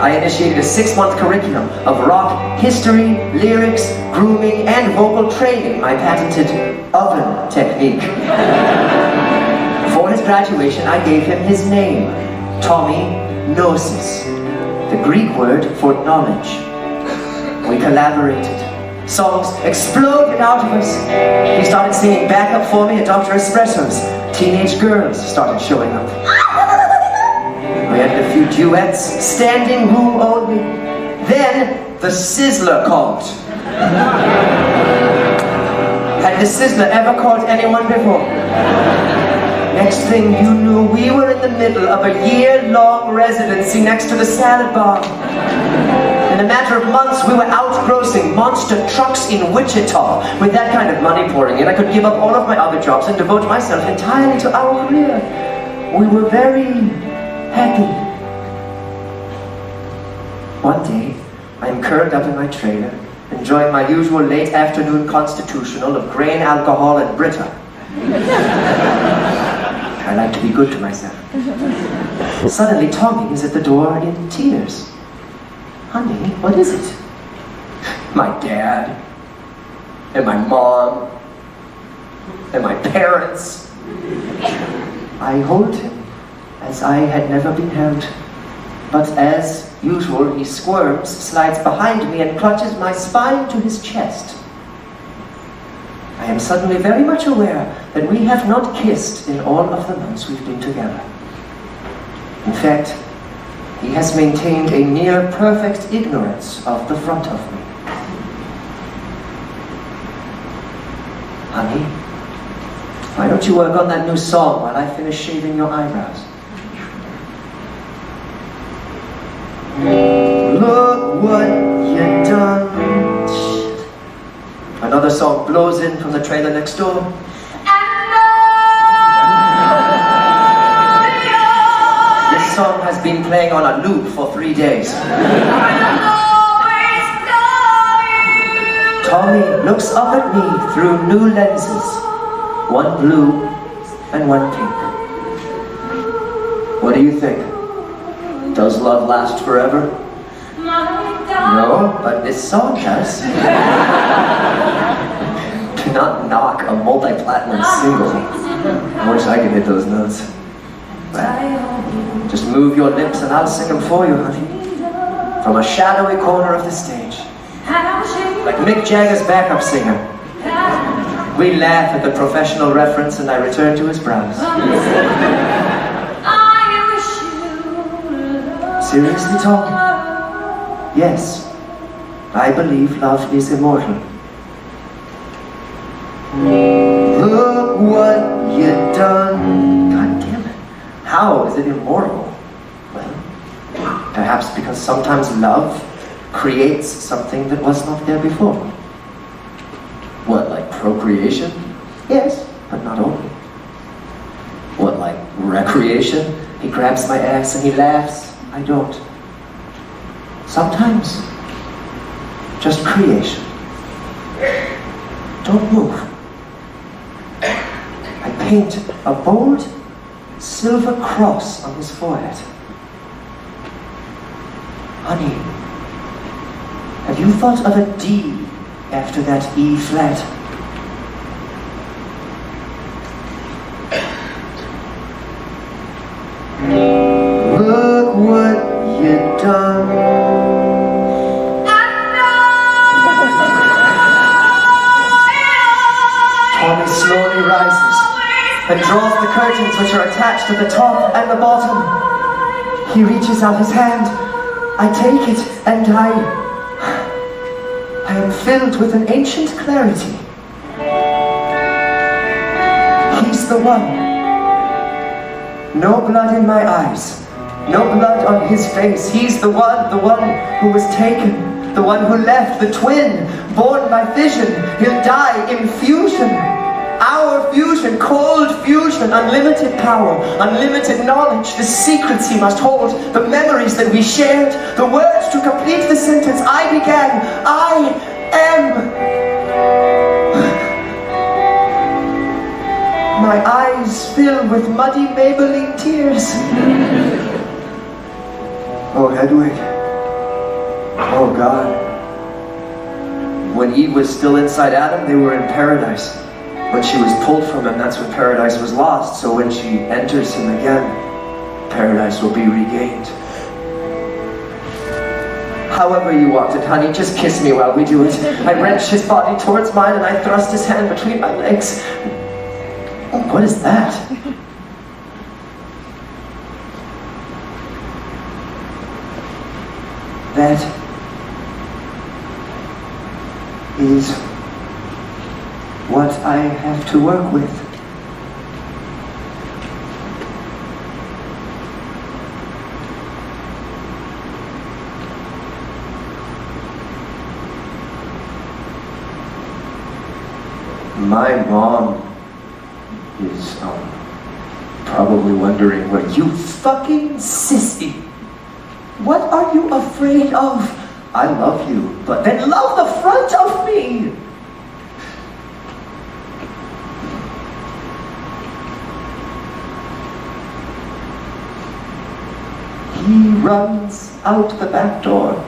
I initiated a 6-month curriculum of rock history, lyrics, grooming, and vocal training, my patented oven technique. For his graduation, I gave him his name, Tommy Gnosis, the Greek word for knowledge. We collaborated. Songs exploded out of us. He started singing backup for me at Dr. Espresso's. Teenage girls started showing up. We had a few duets, standing room only. Then the Sizzler called. Had the Sizzler ever called anyone before? Next thing you knew, we were in the middle of a year-long residency next to the salad bar. In a matter of months, we were outgrossing monster trucks in Wichita. With that kind of money pouring in, I could give up all of my other jobs and devote myself entirely to our career. We were very happy. One day, I am curled up in my trailer, enjoying my usual late afternoon constitutional of grain, alcohol, and Brita. I like to be good to myself. Suddenly, Tommy is at the door in tears. Honey, what is it? My dad, and my mom, and my parents. I hold him as I had never been held. But as usual, he squirms, slides behind me, and clutches my spine to his chest. I am suddenly very much aware that we have not kissed in all of the months we've been together. In fact, he has maintained a near-perfect ignorance of the front of me. Honey, why don't you work on that new song while I finish shaving your eyebrows? Look what you done. Shit. Another song blows in from the trailer next door. This song has been playing on a loop for 3 days. Tommy looks up at me through new lenses, one blue and one pink. What do you think? Does love last forever? No, but this song does. Do not knock a multi-platinum single. I wish I could hit those notes. Well, just move your lips and I'll sing them for you, honey. From a shadowy corner of the stage. Like Mick Jagger's backup singer. We laugh at the professional reference and I return to his brows. Seriously talking? Yes, I believe love is immortal. Look what you done. God damn it. How is it immortal? Well, perhaps because sometimes love creates something that was not there before. What, like procreation? Yes, but not only. What, like recreation? He grabs my ass and he laughs. I don't. Sometimes, just creation. Don't move. I paint a bold silver cross on his forehead. Honey, have you thought of a D after that E flat? Look what you done. Tommy slowly rises and draws the curtains which are attached to the top and the bottom. He reaches out his hand. I take it, and I am filled with an ancient clarity. He's the one. No blood in my eyes. No blood on his face. He's the one who was taken. The one who left, the twin, born by vision. He'll die in fusion. Our fusion, cold fusion, unlimited power, unlimited knowledge, the secrets he must hold, the memories that we shared, the words to complete the sentence I began. I am. My eyes fill with muddy Maybelline tears. Oh, Hedwig. Oh, God. When Eve was still inside Adam, they were in paradise. When she was pulled from him, that's when paradise was lost. So when she enters him again, paradise will be regained. However you want it, honey, just kiss me while we do it. I wrench his body towards mine and I thrust his hand between my legs. What is that? That is what I have to work with. My mom is probably wondering what you fucking sissy. What are you afraid of? I love you, but then love the front of me. He runs out the back door.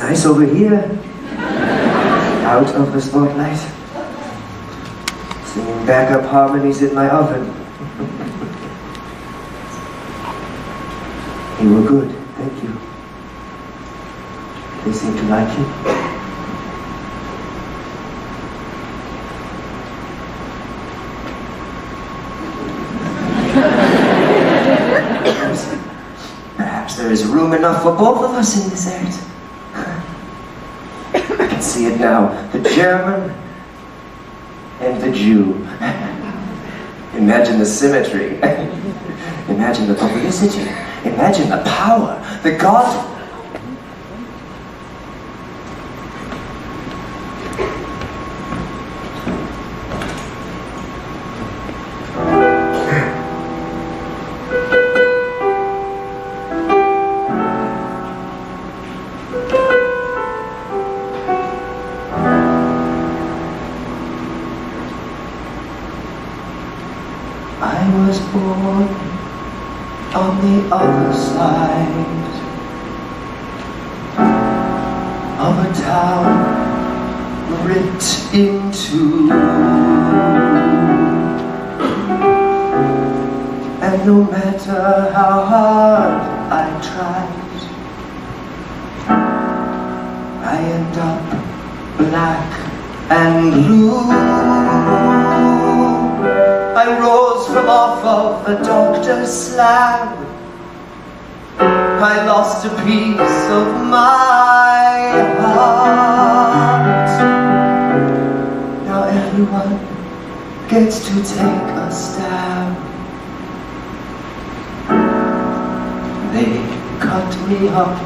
nice over here. Out of the spotlight. Singing backup harmonies in my oven. You were good, thank you. They seem to like you. Perhaps there is room enough for both of us in this earth. I can see it now. The German and the Jew. Imagine the symmetry. Imagine the publicity. Imagine the power. The God. I was born on the other side of a town ripped in two, and no matter how hard I tried, I end up black and blue. I rose from off of the doctor's slab. I lost a piece of my heart. Now everyone gets to take a stab. They cut me up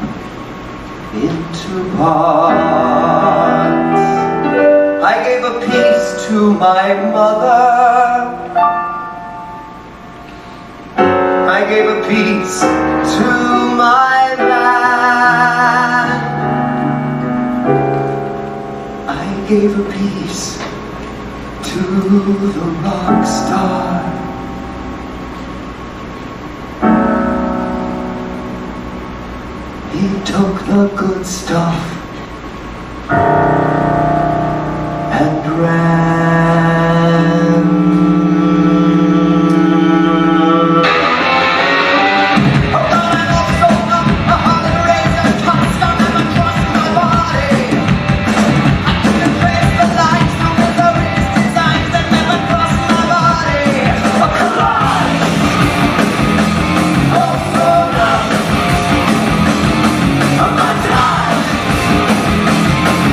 into parts. I gave a piece to my mother. I gave a piece to my man. I gave a piece to the rock star. He took the good stuff and ran.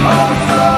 Oh, so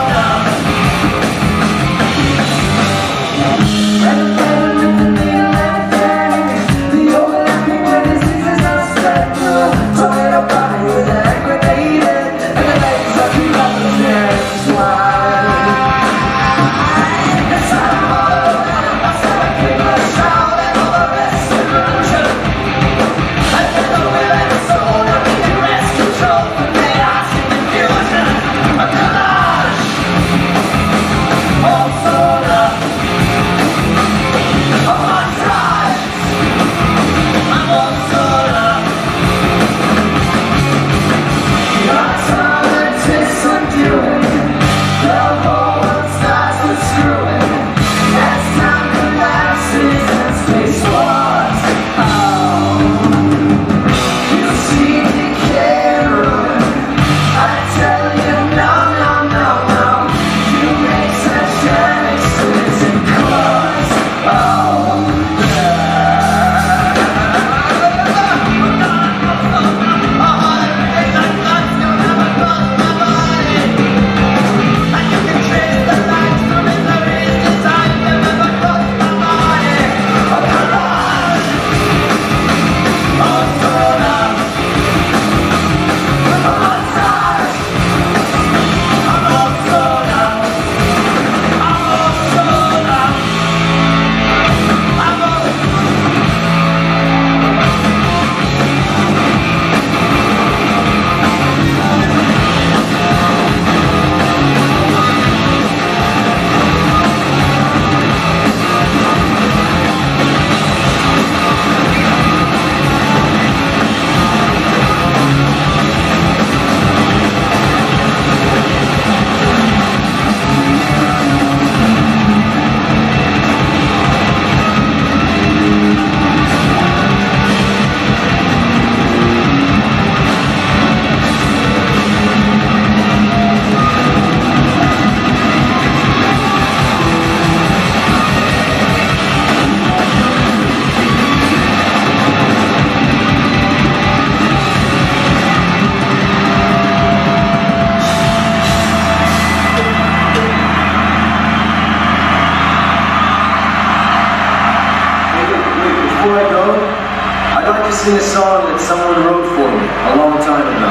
a long time ago.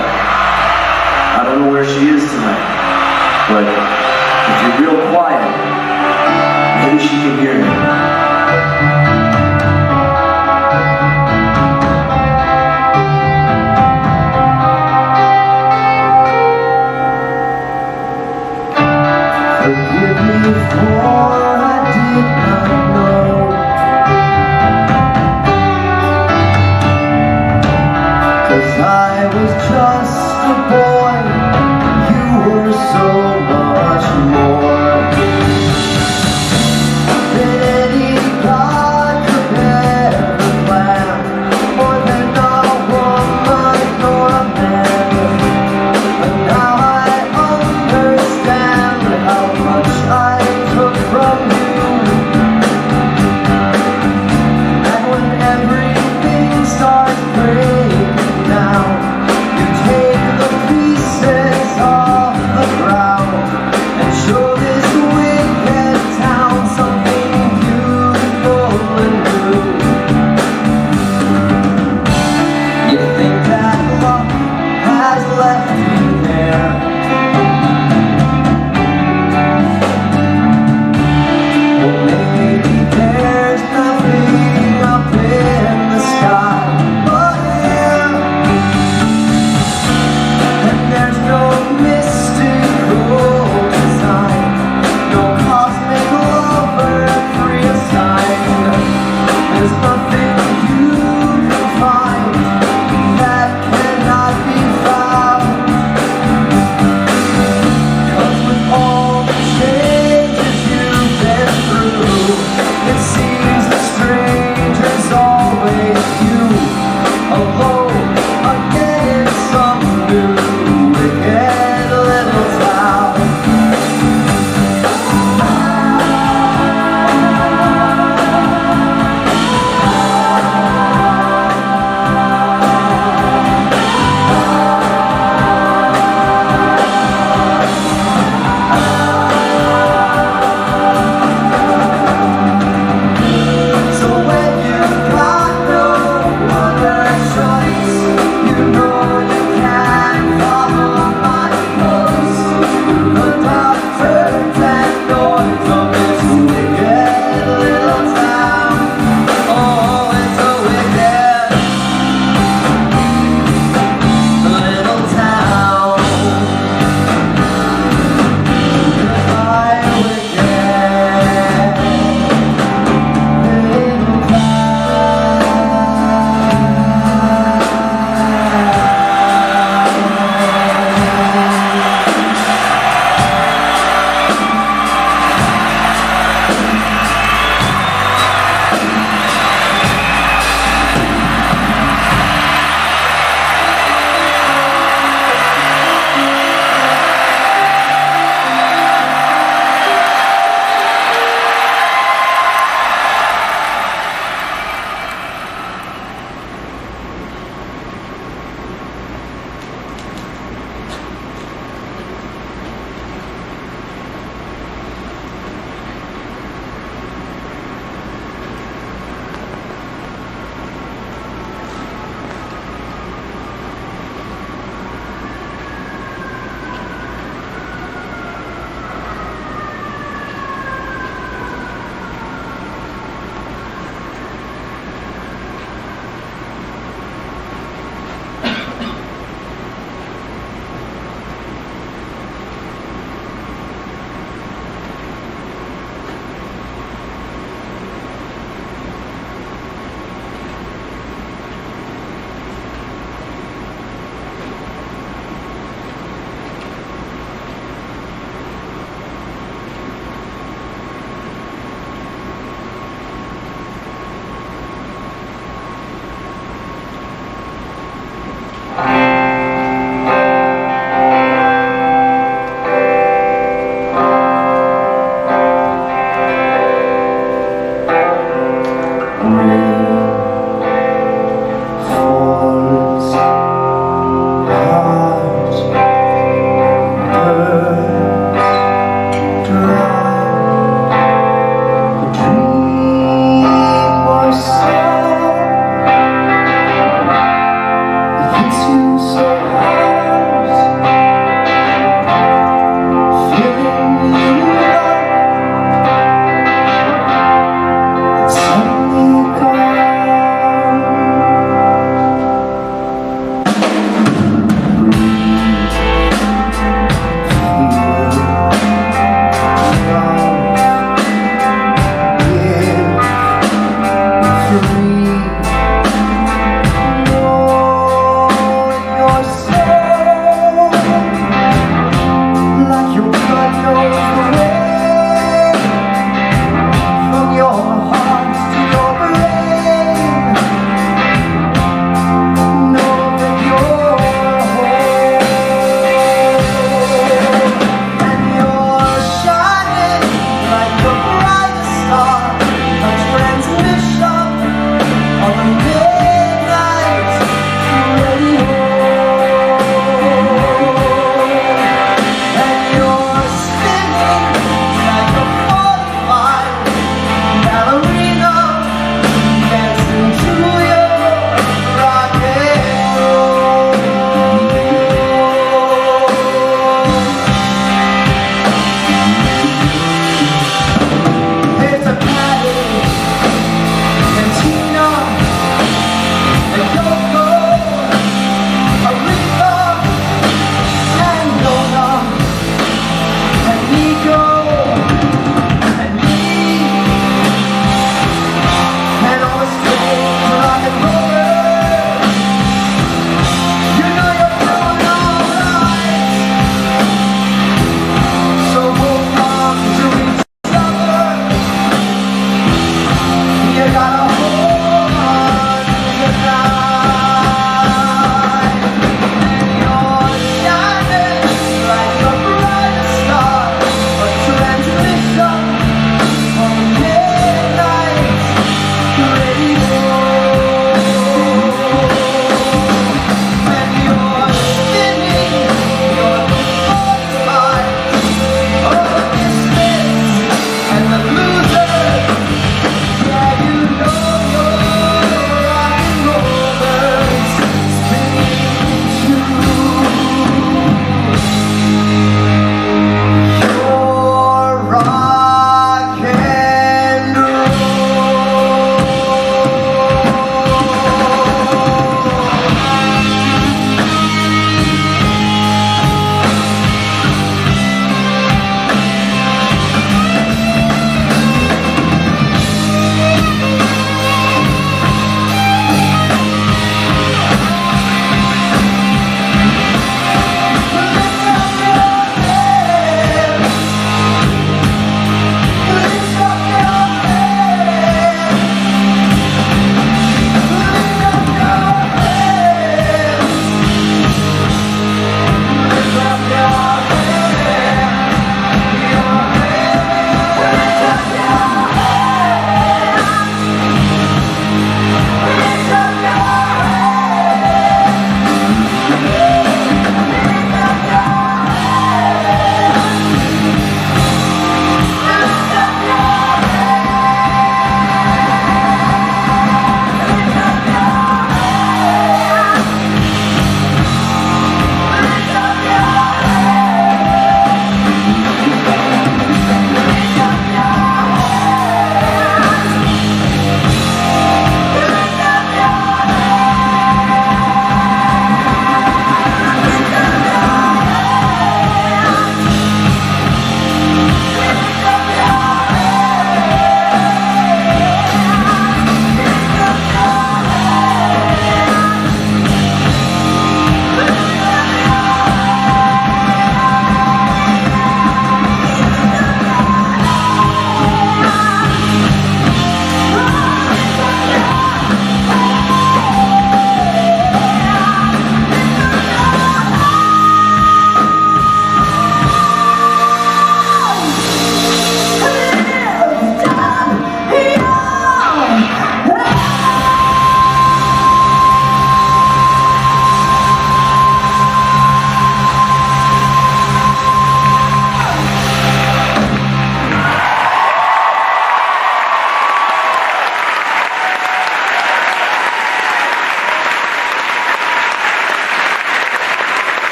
I don't know where she is tonight, but if you're real quiet, maybe she can hear me.